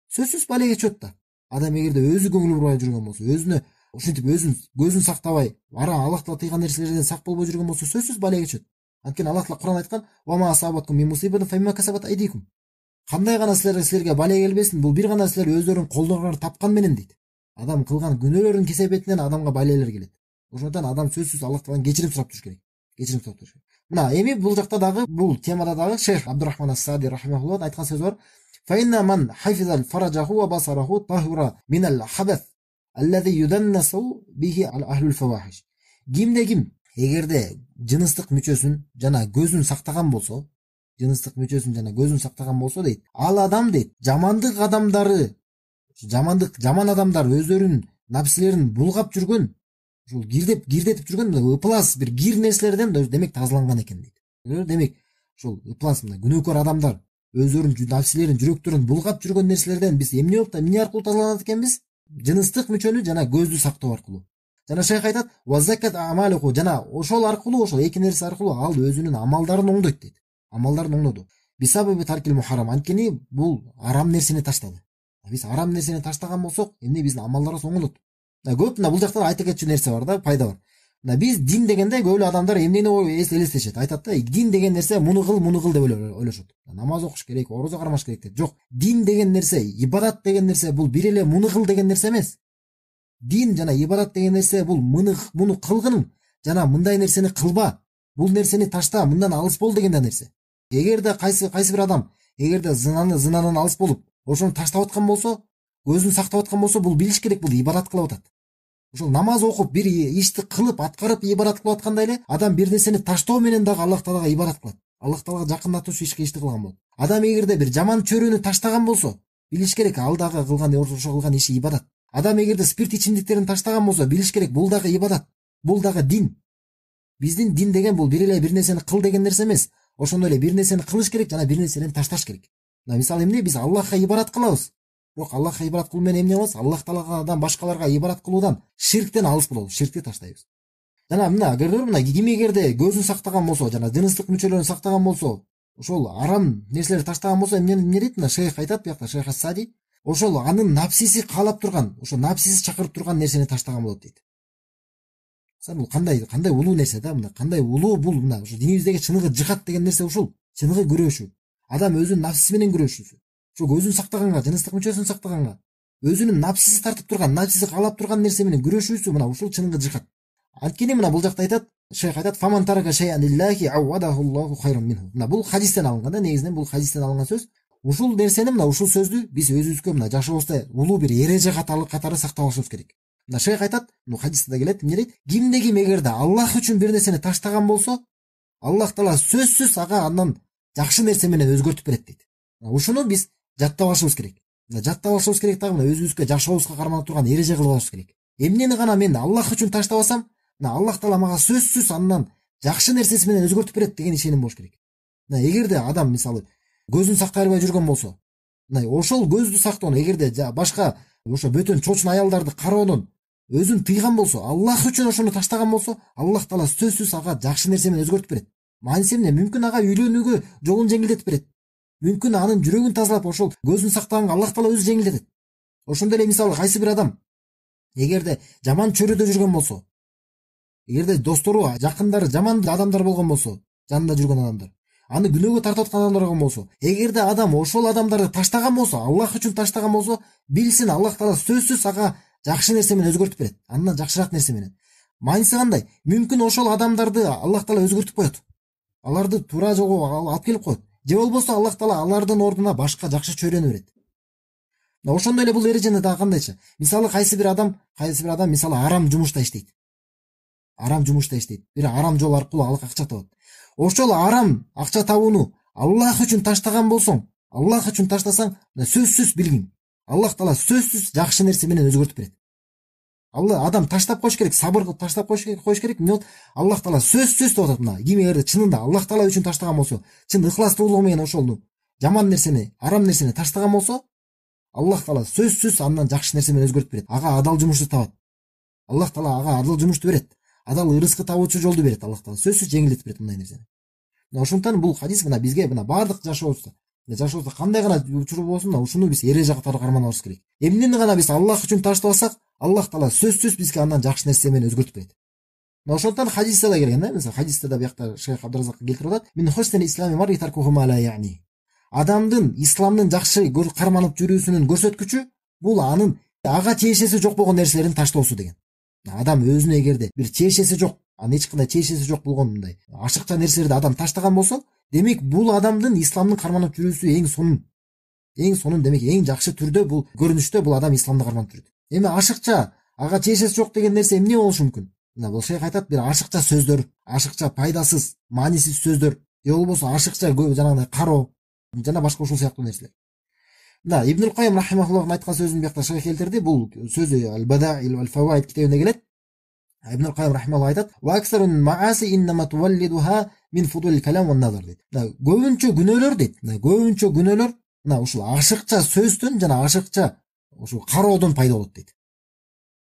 Сөзсүз балеге түшөт да. Адам эгерде өзү көңүл бурбай жүргөн болсо, өзүнө ушинтип көзүн сактабай, Аллах Таала тыйган нерселерден сак болбой жүргөн болсо, сөзсүз балеге түшөт. Анткени Аллах Таала Кур'ан айткан: "Ва ма асабаткум мин мусибатин фамма касабат айдикум." Кандай гана силерге бале келбесин, бул бир гана силер өздөрүнүн колдоруңар тапкан менен дейт. Адам кылган күнөөлөрүнүн кесепетинен адамга балелер келет. Ошондон адам сөзсүз Аллах Тааладан кечирим сурап туруш керек. Мына эми бул жакта дагы, бул темада дагы Шейх Абдурахман ас-Саади рахимахуллах айткан сөз бар. Фаинна ман хафизал фаражаху ва басараху тахура минал хабас аллази юданнасу бихи ахлул фавахиш. Ким эгерде жыныстык мүчөсүн жана көзүн сактаган болсо, дейт, ал адам дейт, жаман адамдар өздөрүнүн напсилерин булгап жүргөн, ушул кирдетип жүргөн ыплас бир кир нерселерден демек тазаланган экен дейт. Демек ушул ыплас күнөөкөр адамдар өздөрүнүн напсилерин, жүрөктөрүн булгап жүргөн нерселерден биз эмне аркылуу тазаланат экенбиз? Жыныстык мүчөнү жана көздү сактоо аркылуу. Жана шейх айтат: "Ва закат амалуху", жана ошол аркылуу, ошол эки нерсе аркылуу ал өзүнүн амалдарын оңдойт дейт. Амалдарын оңдоду. Бисабаби таркил мухаррам, анткени бул арам нерсени таштады. Биз арам нерсени таштаган болсок, эмне биздин амалдарыбыз оңолот. Көп бул жакта айта кетчү нерсе бар да, пайда бар. Биз дин дегенде көбү адамдар эмнени элестешет? Айтат да, дин деген нерсе муну кыл деп ойлошот. Намаз окуш керек, орозо кармаш керек деп. Жок, дин деген нерсе, ибадат деген нерсе бул бир эле муну кыл деген нерсе эмес. Дин жана ибадат деген нерсе бул муну кылгын жана мындай нерсени кылба, бул нерсени ташта, мындан алыс бол деген нерсе. Эгерде кайсы бир адам эгерде зынанан алыс болуп, ошону таштап аткан болсо, көзүн сактап аткан болсо, бул билиш керек, бул ибадат кылып атат. Ошол намаз окуп, бир ишти кылып, аткарып ибадат кылып аткандай эле, адам бир нерсени таштоо менен дагы Аллах Таалага ибадат кылат. Аллах Таалага жакындатуучу ишти кылган болот. Адам эгерде бир жаман чөрөнү таштаган болсо, билиш керек, ал дагы кылган иши ибадат. Адам эгерде спирт ичимдиктерин таштаган болсо, билиш керек, бул дагы ибадат. Бул дагы дин. Биздин дин деген бул бир эле бир нерсени кыл деген нерсе эмес. Ошондой эле бир нерсени кылыш керек жана бир нерсени ташташ керек. Мисалы эмне? Биз Аллахка ибадат кылабыз. Бирок Аллахка ибадат кылуу менен эмне кылабыз? Аллах Таалагадан башкаларга ибадат кылуудан, ширктен алыс болобуз, ширкти таштайбыз. Жана мына көрдүңөрбү, ким эгерде көзүн сактаган болсо, жана жыныстык мүчөлөрүн сактаган болсо, ошол арам нерселерди таштаган болсо, эмне дейт? Мына шейх айтат, буякта Шейх ас-Саади, ошол анын напсиси каалап турган, ошо напсиси чакырып турган нерсени таштаган болот дейт. Бул кандай улуу нерсе да, мына кандай улуу бул, мына ушу динибиздеги чыныгы жихад деген нерсе ушул, чыныгы күрөшүү. Адам өзүнүн напсиси менен күрөшүүсү. Ошо көзүн сактаганга, жыныстык мүчөсүн сактаганга, өзүнүн напсиси тартып турган, напсиси каалап турган нерсе менен күрөшүүсү, мына ушул чыныгы жихад. Анткени мына бул жакта айтат, шейх айтат: "Фаман тарака шай'ан лиллахи ауадахуллаху хайран минху". Мына бул хадистен алынган да, негизинен бул хадистен алынган сөз. Ушул нерсени, мына ушул сөздү биз өзүбүзгө мына жашообузда улуу бир эреже катары сактап алышыбыз керек. Мына шейх айтат, бул хадисте да келет, эмне дейт? Ким эгерде Аллах үчүн бир нерсени таштаган болсо, Аллах Таала сөзсүз ага андан жакшы нерсе менен өзгөртүп берет дейт. Ушуну биз жаттап алышыбыз керек. Жаттап алышыбыз керек дагы, мына өзүбүзгө жашообузга карманып турган эреже кылып алышыбыз керек. Эмнени гана мен Аллах үчүн таштабасам, мына Аллах Таала мага сөзсүз андан жакшы нерсеси менен өзгөртүп берет деген ишеним болуш керек. Мына эгерде адам мисалы көзүн сактай албай жүргөн болсо, мына ошол көздү сактоону эгерде башка ошо бөтөн чоочун аялдарды кароодон өзүн тыйган болсо, Аллах үчүн ошону таштаган болсо, Аллах Таала сөзсүз ага жакшы нерсе менен өзгөртүп берет. Мааниси эмне? Мүмкүн ага үйлөнүүгө жолун жеңилдетип берет. Мүмкүн анын жүрөгүн тазалап, ошол көзүн сактаганга Аллах Таала өзү жеңилдетет. Ошондой эле мисалы кайсы бир адам Эгерде жаман чөрөдө жүргөн болсо, эгерде достору, жакындары жаман адамдар болгон болсо, жанында жүргөн адамдар, аны күнөөгө тартып аткан адамдар болгон болсо, эгерде адам ошол адамдарды таштаган болсо, Аллах үчүн таштаган болсо, билсин Аллах Таала сөзсүз ага жакшы нерсе менен өзгөртүп берет. Андан жакшыраак нерсе менен. Мааниси кандай? Мүмкүн ошол адамдарды Аллах Таала өзгөртүп коет. Аларды туура жолго алып келип коет. Же болбосо Аллах Таала алардын ордуна башка жакшы чөйрөнү берет. Ошондой эле бул эрежени дагы кандайча? Мисалы кайсы бир адам мисалы арам жумушта иштейт. Арам жумушта иштейт. Бир арам жол аркылуу акча табат. Ошол арам акча табууну Аллах үчүн таштаган болсоң, Аллах үчүн таштасаң, сөзсүз билгин. Аллах Таала сөзсүз жакшы нерсе менен өзгөртүп берет. Адам таштап коюш керек, сабыр кылып таштап коюш керек. Эмне болот? Аллах Таала сөзсүз деп атат мына. Ким эгерде чынында Аллах Таала үчүн таштаган болсо, чын ыхластуулугу менен ошолну жаман нерсени, арам нерсени таштаган болсо, Аллах Таала сөзсүз андан жакшы нерсе менен өзгөртүп берет. Ага адал жумушту табат. Аллах Таала ага адал жумушту берет. Адал ырыскы табуучу жолду берет. Аллах Таала сөзсүз жеңилдетип берет мындай нерсени. Ошондуктан бул хадис бизге баардык жашообузда кандай гана учур болсун, ушуну биз эреже катары карманабыз керек. Эмнени гана биз Аллах үчүн таштабасак, Аллах Таала сөзсүз бизге андан жакшы нерсе менен өзгөртүп берет. Ошондуктан хадисте да келген, мисалы хадисте да биякта Шейх Абдуразак келтирип атат. Мин хусни ислами мари таркуху ма ла яни. Адамдын исламдын жакшы карманып жүрүүсүнүн көрсөткүчү бул анын ага тиешеси жок болгон нерселерин таштоосу деген. Адам өзүнө эгерде бир тиешеси жок, эч кандай тиешеси жок болгон мындай ашыкча нерселерди адам таштаган болсо, демек бул адамдын исламдын карманып жүрүүсү эң сонун демек эң жакшы түрдө бул көрүнүштө бул адам исламды карманып жүрөт. Эми ашыкча ага тиешеси жок деген нерсе эмне болушу мүмкүн? Бул шейх айтат, бир ашыкча сөздөр, ашыкча пайдасыз, маанисиз сөздөр, же болбосо ашыкча жанагындай кароо жана башка ушул сыяктуу нерселер. Ибн Кайым рахимахуллахтын айткан сөзүн биякта шейх келтирди. Бул сөзү Ал-Бадаил вал Фаваид китебинде келет. Ибн Кайым рахимахуллах айтат: "Ва аксарун мааси иннама туваллидуха мин фудул калам ва назар" дейт. Көбүнчө күнөөлөр дейт. Көбүнчө күнөөлөр ушул ашыкча сөздөн жана ашыкча ушул кароодон пайда болот дейт.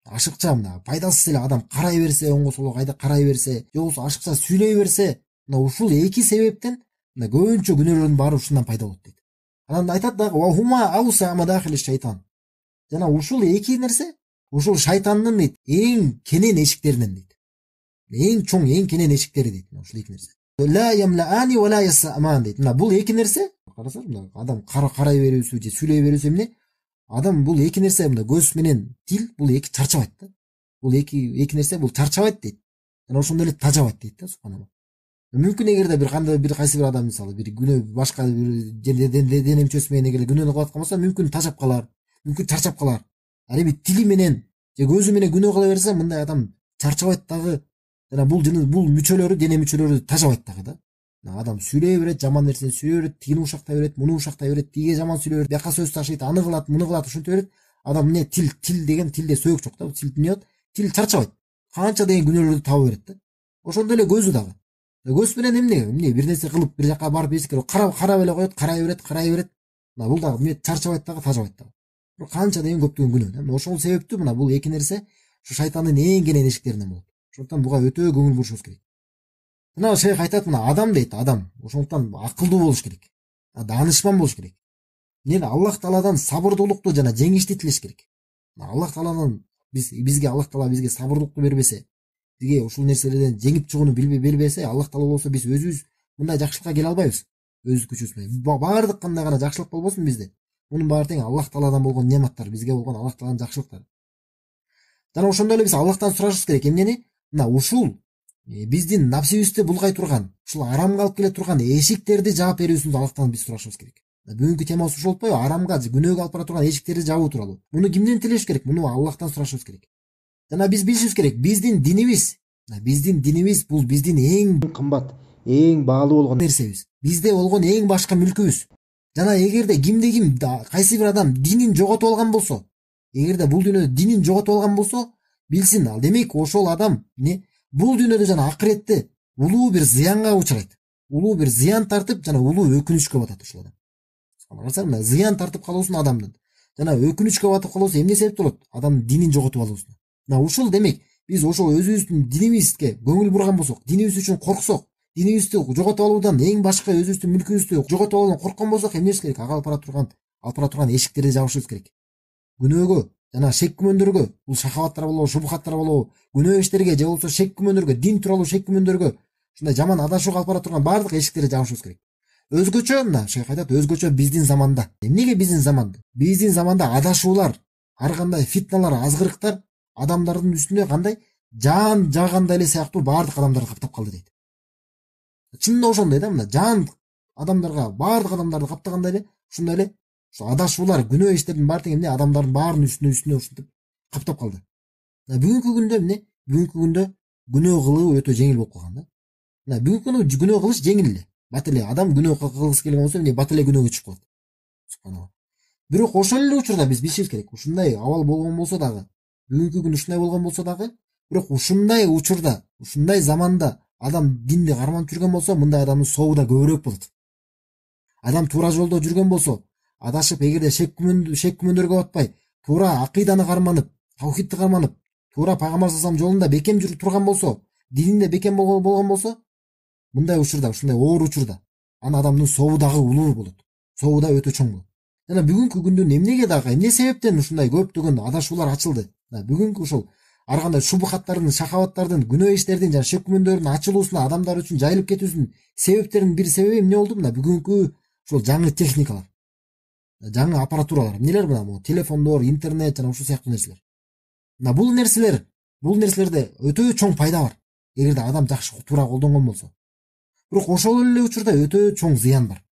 Ашыкча пайдасыз эле адам карай берсе, оңго солго карай берсе, же болбосо ашыкча сүйлөй берсе, ушул эки себептен көбүнчө күнөөлөрдүн баары ушундан пайда болот дейт. Анан айтат дагы: "Ва хума ауса мадахил шайтан." Жана ушул эки нерсе ушул шайтандын дейт эң кенен эшиктеринен дейт. Эң чоң, эң кенен эшиктери дейт ушул эки нерсе. Ла ямлаани ва ла ясаман дейт. Бул эки нерсе, карасаңыз, адам карай берүүсү же сүйлөй берүүсү эмне? Адам бул эки нерсе көз менен тил бул эки чарчабайт да. Бул эки нерсе бул чарчабайт дейт. Жана ошондой эле тажабайт дейт да, субханалла. Мүмкүн эгерде бир кайсы бир адам мисалы бир күнөө башка бир дене мүчөсү менен эгерде күнөөнү кылып аткан болсо, мүмкүн тажап калар, мүмкүн чарчап калар. Ал эми тили менен же көзү менен күнөө кыла берсе, мындай адам чарчабайт дагы. Жана бул мүчөлөрү, дене мүчөлөрү тажабайт дагы да. Адам сүйлөй берет, жаман нерсени сүйлөй берет, тигини ушактай берет, муну ушактай берет, тиге жаман сүйлөй берет, бияка сөз ташыйт, аны кылат, муну кылат, ушинте берет. Адам эмне тил деген тилде сөөк жок да, тил эмне болот? Тил чарчабайт. Канча деген күнөөлөрдү таба берет да. Ошондой эле көзү дагы. Көз менен эмне бир нерсе кылып бир жака барып эсикке карап эле коет, карай берет. Бул дагы эмне чарчабайт дагы, тажабайт дагы. Канча деген көптөгөн күнөө. Ошол себептүү бул эки нерсе ушу шайтандын эң кенен эшиктеринен болот. Ошондуктан буга өтө көңүл бурушубуз керек. Шейх айтат, адам дейт, адам ошондуктан акылдуу болуш керек. Даанышман болуш керек. Аллах Тааладан сабырдуулукту жана жеңишти тилеш керек. Аллах Тааладан Аллах Таала бизге сабырдуулукту бербесе, бизге ушул нерселерден жеңип чыгууну билбесе, Аллах Таала болсо биз өзүбүз мындай жакшылыкка келе албайбыз. Өз күчүбүз менен. Баардык кандай гана жакшылык болбосун бизде. Мунун баары тең Аллах Тааладан болгон нематтар, бизге болгон Аллах Тааланын жакшылыктары. Жана ошондой эле биз Аллахтан сурашыбыз керек. Эмнени? Ушул биздин напсибизди булгай турган, ушул арамга алып келе турган эшиктерди жаап берүүсүн Аллахтан биз сурашыбыз керек. Бүгүнкү темабыз ушул болуппайбы? Арамга, күнөөгө алып бара турган эшиктерди жабуу тууралуу. Муну кимден тилеш керек? Муну Аллахтан сурашыбыз керек. Жана биз билишибиз керек, биздин динибиз бул биздин эң кымбат, эң баалуу болгон нерсебиз. Бизде болгон эң башка мүлкүбүз. Жана эгерде кимде-ким кайсы бир адам динин жоготуп алган болсо, эгерде бул дүйнөдө динин жоготуп алган болсо, билсин, демек ошол адам бул дүйнөдө жана акыретте улуу бир зыянга учурайт. Улуу бир зыян тартып жана улуу өкүнүчкө батат ушул адам. Карасаңыз, зыян тартып калуусун адамдын жана өкүнүчкө батып калуусу эмне себеп болот? Адам динин жоготуп алуусуна. Ушул демек биз ошол өзүбүздүн динибизге көңүл бурган болсок, динибиз үчүн корксок, динибизди жоготуп алуудан эң башка өзүбүздүн мүлкүбүздү жоготуп алуудан корккон болсок, эмне эш керек? Ага алып бара турган эшиктерди жабышыбыз керек. Күнөөгө жана шек күмөндөргө, бул шахаваттар болобу, шубхаттар болобу, күнөө иштерге же болбосо шек күмөндөргө, дин тууралуу шек күмөндөргө, ушундай жаман адашууга алып бара турган баардык эшиктерди жабышыбыз керек. Өзгөчө мына шейх айтат, өзгөчө биздин заманда. Эмнеге биздин заманда? Биздин заманда адашуулар, ар кандай фитналар, азгырыктар адамдардын үстүнө кандай жаан жаагандай эле сыяктуу баардык адамдарды каптап калды дейт. Чынында ошондой да, мына жаан адамдарга, баардык адамдарды каптагандай эле, ушундай эле адашуулар, күнөө иштердин баардыгы эмне адамдардын баарынын үстүнө ушинтип каптап калды. Бүгүнкү күндө эмне? Бүгүнкү күндө күнөө кылуу өтө жеңил болуп калган да. Бүгүнкү күндө күнөө кылыш жеңил эле. Бат эле адам күнөө кылгысы келген болсо эмне бат эле күнөөгө түшүп калат. Субханалла. Бирок ошол эле учурда биз билишибиз керек. Ушундай абал болгон болсо дагы, бүгүнкү күн ушундай болгон болсо дагы, бирок ушундай учурда, ушундай заманда адам динди карманып жүргөн болсо, мындай адамдын собу да көбүрөөк болот. Адам туура жолдо жүргөн болсо, адашып, эгерде шек күмөндөргө батпай, туура акыйданы карманып, таухидти карманып, туура пайгамбар саллаллаху жолунда бекем жүрүп турган болсо, дининде бекем болгон болсо, мындай учурда, ушундай оор учурда, аны адамдын собу дагы улуу болот. Собу да өтө чоң болот. Жана бүгүнкү күндүн эмнеге дагы, эмне себептен ушундай көптөгөн адашуулар ачылды? Бүгүнкү ушул ар кандай шубхаттардын, шахаваттардын, күнөө иштердин жана шек күмөндөрдүн ачылуусуна адамдар үчүн жайылып кетүүсүнүн себептеринин бир себеби эмне болду? Мына бүгүнкү ушул жаңы техникалар, жаңы аппаратуралар, эмнелер мына телефондор, интернет жана ушул сыяктуу нерселер. Бул нерселерде өтө чоң пайда бар, эгерде адам жакшы туура колдонгон болсо. Бирок ошол эле учурда өтө чоң зыян бар.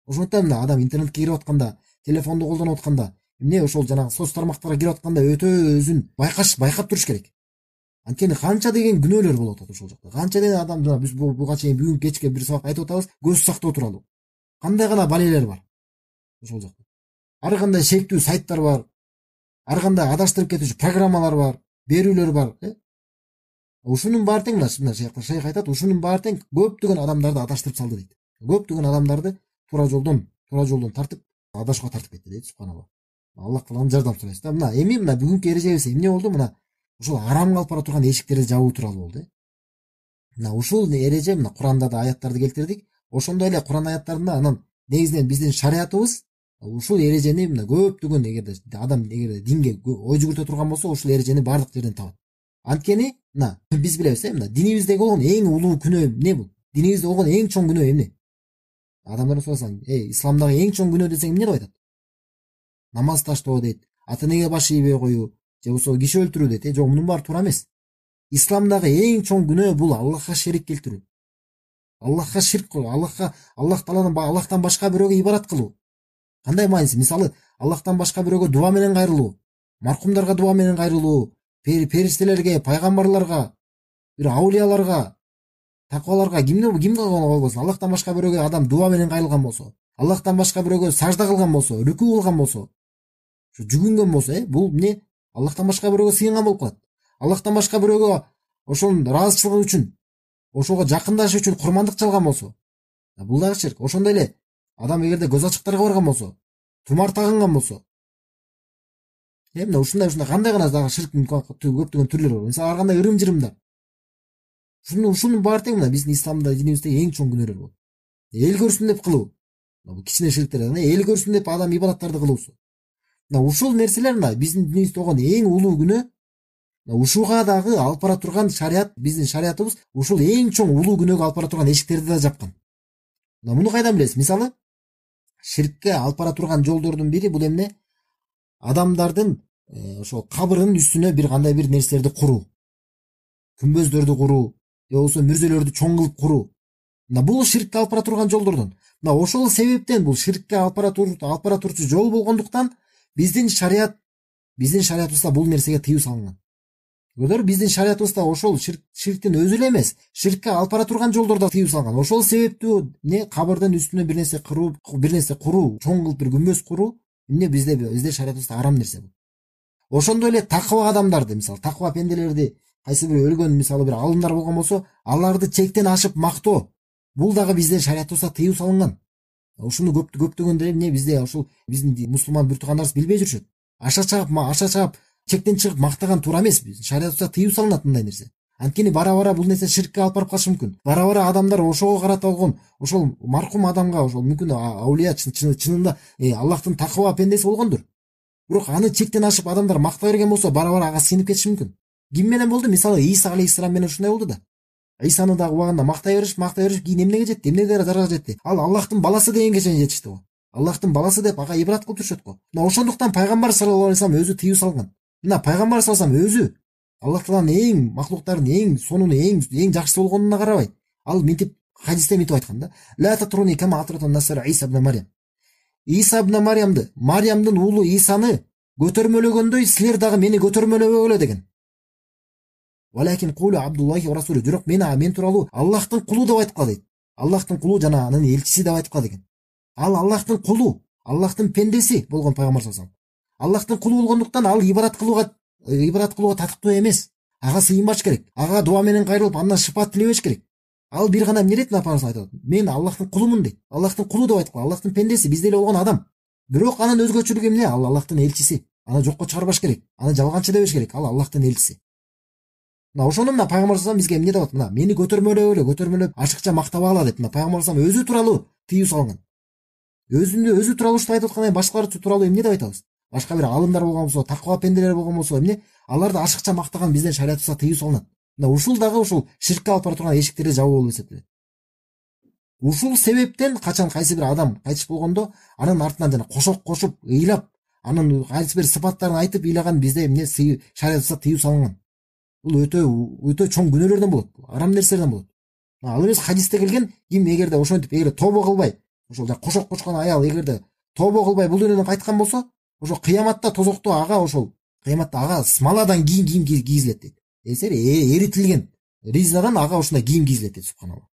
Ошондуктан адам интернетке кирип атканда, телефонду колдонуп атканда, эмне ошол жанагы соц тармактарга кирип атканда өтө өзүн байкап туруш керек. Анткени канча деген күнөөлөр болуп атат ошол жакта. Канча деген адам биз буга чейин бүгүн кечке бир сабак айтып атабыз, көз сактоо тууралуу. Кандай гана балелер бар ошол жакта. Ар кандай шектүү сайттар бар. Ар кандай адаштырып кетүүчү программалар бар, берүүлөр бар. Ушунун баары тең мына шейх айтат, ушунун баары тең көптөгөн адамдарды адаштырып салды дейт. Көптөгөн адамдарды туура жолдон тартып, адашууга тартып кетти дейт. Субханалла. Аллах Тааладан жардам сурайбыз да. Мына эми бүгүнкү эрежебиз эмне болду? Мына ушул арамга алып бара турган эшиктерди жабуу тууралуу болду. Ушул эреже Куранда да аяттарды келтирдик. Ошондой эле Куран аяттарында анан негизинен биздин шариятыбыз ушул эрежени көптөгөн эгерде динге ой жүгүртө турган болсо, ушул эрежени бардык жерден табат. Анткени биз билебиз, динибизде болгон эң улуу күнөө эмне бул? Динибизде болгон эң чоң күнөө эмне? Адамдардан сурасаң, исламдагы эң чоң күнөө десең эмне деп айтат? Намаз таштоо дейт, ата энеге баш ийбей коюу, же болбосо киши өлтүрүү дейт. Жок, мунун баары туура эмес. Исламдагы эң чоң күнөө бул Аллахка шерик келтирүү. Аллахка ширк кылуу, Аллахтан башка бирөөгө ибадат кылуу. Кандай мааниси? Мисалы, Аллахтан башка бирөөгө дуа менен кайрылуу, маркумдарга дуа менен кайрылуу, периштелерге, пайгамбарларга, бир аулияларга, такваларга, кимге болбосун, Аллахтан башка бирөөгө адам дуа менен кайрылган болсо, Аллахтан башка бирөөгө сажда кылган болсо, рүкүү кылган болсо, жүгүнгөн болсо, бул эмне? Аллахтан башка бирөөгө сыйынган болуп калат. Аллахтан башка бирөөгө ошонун ыраазычылыгы үчүн, ошого жакындашуу үчүн курмандык чалган болсо, бул дагы ширк. Ошондой эле адам эгерде көз ачыктарга барган болсо, тумар тагынган болсо, ушундай кандай гана дагы ширктин көптөгөн түрлөрү бар. Мисалы ар кандай ырым-жырымдар. Ушунун баары тең биздин исламда, динибизде эң чоң күнөөлөр болот. Эл көрсүн деп кылуу. Бул кичине ширктер, эл көрсүн деп адам ибадаттарды кылуусу. Ушул нерселер биздин динибизде болгон эң улуу күнөө. Ушуга дагы алып бара турган шарият, биздин шариятыбыз ушул эң чоң улуу күнөөгө алып бара турган эшиктерди да жапкан. Муну кайдан билесиз? Мисалы, ширкке алып бара турган жолдордун бири бул эмне? Адамдардын ошол кабырынын үстүнө бир кандай бир нерселерди куруу. Күмбөздөрдү куруу, же болбосо мүрзөлөрдү чоң кылып куруу. Бул ширкке алып бара турган жолдордон. Ошол себептен бул ширкке алып бара турчу жол болгондуктан биздин шариятыбызда бул нерсеге тыюу салынган. Көрдүңөр, биздин шариятыбызда ошол ширктин өзү эле эмес, ширкке алып бара турган жолдордо тыюу салган. Ошол себептүү кабырдын үстүнө бир нерсе куруу, чоң кылып бир күмбөз куруу, бизде шариятыбызда арам нерсе бул. Ошондой эле таква адамдарды, мисалы, таква пенделерди, кайсы бир өлгөн, мисалы, бир алымдар болгон болсо, аларды чектен ашып мактоо, бул дагы биздин шариятыбызда тыюу салынган. Ушуну көптөгөн бизде ошол биздин мусулман бир туугандарыбыз билбей жүрүшөт. Аша чаап, чектен чыгып мактаган туура эмес. Биздин шариятыбызда тыюу салынат мындай нерсе. Анткени бара бул нерсе ширкке алып барып калышы мүмкүн. Бара адамдар ошого карата болгон, ошол маркум адамга, ошол мүмкүн аулия чынында Аллахтын таква пендеси болгондур. Бирок аны чектен ашып адамдар мактай берген болсо бара ага сыйынып кетиши мүмкүн. Ким менен болду? Мисалы Иса алейхиссалам менен ушундай болду да. Исаны дагы убагында мактай бериш, кийин эмнеге жетти? Эмнеге даражага жетти? Ал Аллахтын баласы дегенге чейин жетишти го. Аллахтын баласы деп ага ибрат кылып турушат го. Мына ошондуктан пайгамбар саллаллаху алейхи вассалам өзү тыюу салган. Мына пайгамбар саллаллаху алейхи вассалам өзү Аллах тааланын эң махлуктардын эң сонуну эң жакшысы болгонуна карабай, ал мынтип хадисте мынтип айткан да. Ла татруни кама атратун насара Иса ибн Марьям. Иса ибн Марьямды, Марьямдын уулу Исаны көтөрмөлөгөндөй силер дагы мени көтөрмөлөбөгүлө деген. Валакин кулу Абдуллахи ва расулу. Бирок мен тууралуу Аллахтын кулу деп айткыла дейт. Аллахтын кулу жана анын элчиси деп айткыла деген. Ал Аллахтын кулу, Аллахтын пендеси болгон пайгамбар саллаллаху алейхи вассалам. Аллахтын кулу болгондуктан ал ибадат кылууга татыктуу эмес. Ага сыйынбаш керек. Ага дуа менен кайрылып, андан шифаат тилебеш керек. Ал бир гана эмне дейт? Пайгамбар айтат. Мен Аллахтын кулумун дейт. Аллахтын кулу деп айткыла, Аллахтын пендеси, биздей эле болгон адам. Бирок анын өзгөчөлүгү эмне? Ал Аллахтын элчиси. Аны жокко чыгарбаш керек. Аны жалганчы дебеш керек. Ал Аллахтын элчиси. Мына ошону пайгамбар саллаллаху алейхи вассалам бизге эмне деп атат? Мына мени көтөрмөлөп, ашыкча мактабагыла деп пайгамбар саллаллаху алейхи вассалам өзү тууралуу тыюу салган. Өзү тууралуу ушундай айтып аткандан башкалар тууралуу эмне деп айтабыз? Башка бир алымдар болгон болсо, таква пенделер болгон болсо, эмне? Аларды ашыкча мактаган бизден шариятыбызда тыюу салынат. Мына ушул дагы ушул ширкке алып бара турган эшиктерди жабуу болуп эсептелет. Ушул себептен качан кайсы бир адам кайтыш болгондо, анын артынан жана кошок кошуп, ыйлап, анын кайсы бир сыпаттарын айтып ыйлаган бизде эмне шариятыбызда тыюу салынган. Бул өтө чоң күнөөлөрдөн болот, арам нерселерден болот. Ал эмес хадисте келген, ким эгерде ошентип тобо кылбай, ошол кошок кочкон аял эгерде тобо кылбай бул дүйнөдөн кайткан болсо, ошо кыяматта тозокто ага смаладан кийим кийгизилет дейт. Эритилген ризадан ага ушундай кийим кийгизилет дейт, субханалла.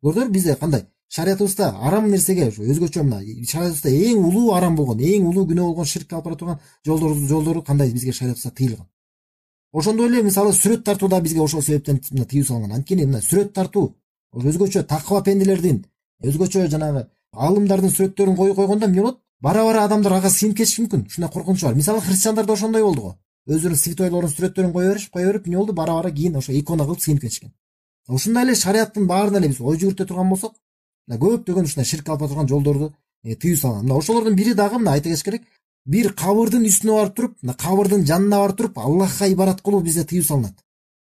Көрдүңөр бизде кандай шариятыбызда арам нерсеге ошо өзгөчө мына шариятыбызда эң улуу арам болгон, эң улуу күнөө болгон ширкке алып бара турган жолдору кандай бизге шариятыбызда тыйылган. Ошондой эле мисалы сүрөт тартуу да бизге ошол себептен тыюу салынган. Анткени мына сүрөт тартуу өзгөчө таква пенделердин, өзгөчө жанагы алымдардын сүрөттөрүн койгондо эмне болот? Бара адамдар ага сыйынып кетиши мүмкүн. Ушундай коркунучу бар. Мисалы христиандарда ошондой болду го. Өзүнүн святойлордун сүрөттөрүн кое берип эмне болду? Бара кийин ошо икона кылып сыйынып кетишкен. Ушундай эле шариаттын баарына эле биз ой жүгүртө турган болсок, көптөгөн ушундай ширкке алып бара турган жолдорду тыюу салган. Мына ошолордун бири дагы айта кетиш керек. Bir кабырдын үстүнө барып туруп, кабырдын жанына барып туруп, Аллахка ибарат кылуу бизде тыюу салынат.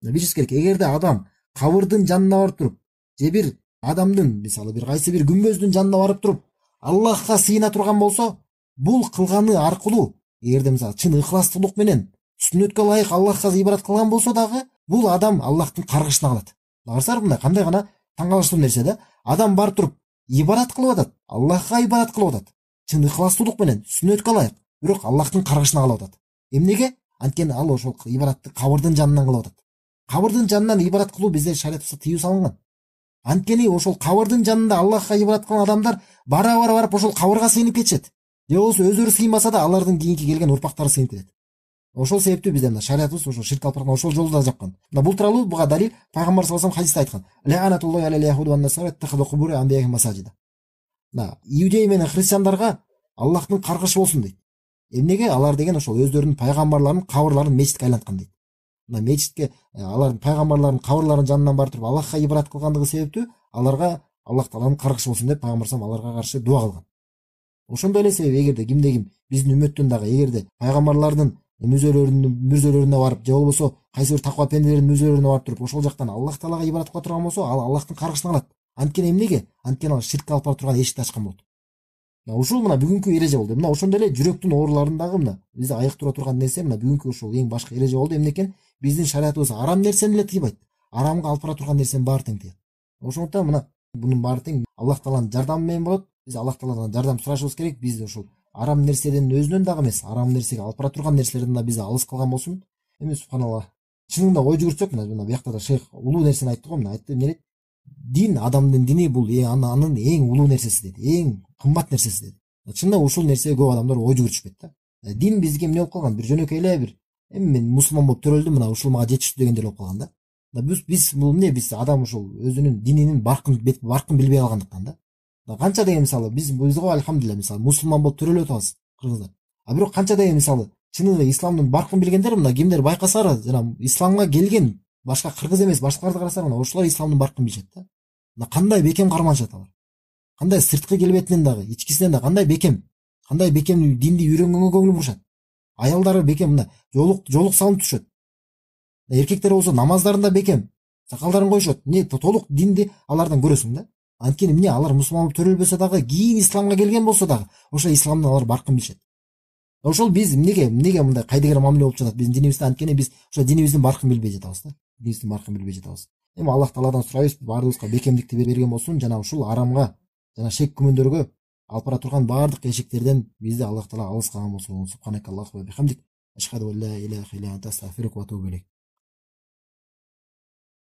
Билишиңиз керек, эгерде адам кабырдын жанына барып туруп, же бир адамдын, мисалы бир кайсы бир күмбөздүн жанына барып туруп, Аллахка сыйына турган болсо, бул кылганы аркылуу, эгерде мисалы чын ыхластуулук менен сүннөткө ылайык Аллахка ибарат кылган болсо дагы, бул адам Аллахтын каргышына калат. Карасаңар, мындай кандай гана таң калыштуу нерсе да. Адам барып туруп ибарат кылып атат, Аллахка ибарат кылып атат. Чын ыхластуулук менен сүннөткө ылайык. Бирок Аллахтын каргышына калып атат. Эмнеге? Анткени ал ошол ибаратты кабырдын жанынан кылып атат. Кабырдын жанынан ибарат кылуу бизде шариятыбызда тыюу салынган. Анткени ошол кабырдын жанында Аллахка ибарат кылган адамдар бара барып ошол кабырга сыйынып кетишет. Же болбосо өзүрү сыймаса да алардын кийинки келген урпактары сыйынып кетет. Ошол себептүү бизде мына шариятыбыз ошол ширк алып барган ошол жолду да жапкан. Мына бул тууралуу буга далил пайгамбар саллаллаху алейхи вассалам хадисте айткан. Ла'анатуллахи алал яхуди ван насара тахаду кубури анбияхи масаджида. Мына иудей менен христиандарга Аллахтын каргышы болсун дейт. Эмнеге? Алар деген ошол өздөрүнүн пайгамбарларынын кабырларын мечитке айланткан дейт. Мына мечитке алардын пайгамбарларынын кабырларынын жанынан барып туруп Аллахка ибарат кылгандыгы себептүү аларга Аллах тааланын каргышы болсун деп пайгамбар саллаллаху алейхи аларга каршы дуа кылган. Ошондой эле себеби эгерде кимде ким биздин үммөттөн дагы эгерде пайгамбарлардын мүрзөлөрүнө барып, же болбосо кайсы бир таква пенделердин мүрзөлөрүнө барып туруп ошол жактан Аллах таалага ибарат кыла турган болсо, ал Аллахтын каргышына калат. Анткени эмнеге? Анткени ал ширкке алып бара турган эшикти ачкан болот. Ушул мына бүгүнкү эреже болду. Мына ошондой эле жүрөктүн ооруларындагы мына бизди айыктыра турган нерсе мына бүгүнкү ушул эң башкы эреже болду. Эмне экен? Биздин шариятыбыз арам нерсени эле тыйбайт. Арамга алып бара турган нерсенин баары тең тыйат. Ошондуктан мына бунун баары тең Аллах тааланын жардамы менен болот. Биз Аллах тааладан жардам сурашыбыз керек. Биз ушул арам нерседен өзүнөн дагы эмес, арам нерсеге алып бара турган нерселерден да бизди алыс кылган болсун. Эми субханалла. Чынында ой жүгүртсөк, мына биякта да шейх улуу нерсени айтты го, мына айтты эмне дейт? Дин, адамдын дини бул анын эң улуу нерсеси дейт, эң кымбат нерсеси дейт. Чынында ушул нерсеге көп адамдар ой жүгүртүшпөйт да. Дин бизге эмне болуп калган? Бир жөнөкөй эле бир эми мен мусулман болуп төрөлдүм, мына ушул мага жетиштүү дегендей болуп калган да. Биз бул эмне? Биз адам ушул өзүнүн дининин баркын билбей калгандыктан да. Канча деген мисалы биз го альхамдулилля мисалы мусулман болуп төрөлүп атабыз кыргыздар. Бирок канча деген мисалы чынында исламдын баркын билгендер мына кимдер байкасаңар, жана исламга келген башка кыргыз эмес башкаларды карасаңар, мына ошолор исламдын баркын билишет да. Мына кандай бекем карманышат алар. Кандай сырткы келбетинен дагы, ичкисинен дагы кандай бекем динди үйрөнгөнгө көңүл бурушат. Аялдары бекем, мына жолук салынып түшөт. Эркектер болсо намаздарында бекем, сакалдарын коюшат. Не толук динди алардан көрөсүң да. Анткени эмне алар мусулман болуп төрөлбөсө дагы, кийин исламга келген болсо дагы, ошо исламдан алар баркын билишет. Ошол биз эмнеге мындай кайдыгер мамиле болуп жатат биздин динибизде? Анткени биз ошо динибиздин баркын билбей жатабыз да. Динибиздин баркын билбей жатабыз. Эми Аллах Тааладан сурайбыз, баарыбызга бекемдикти берген болсун жана ушул арамга жана шек күмөндөргө алып бара турган баардык эшиктерден бизди Аллах Таала алыс кылган болсун. Субханакаллаху ва бихамдик, ашхаду ан ла илаха илля анта астагфирука ва атубу илейк.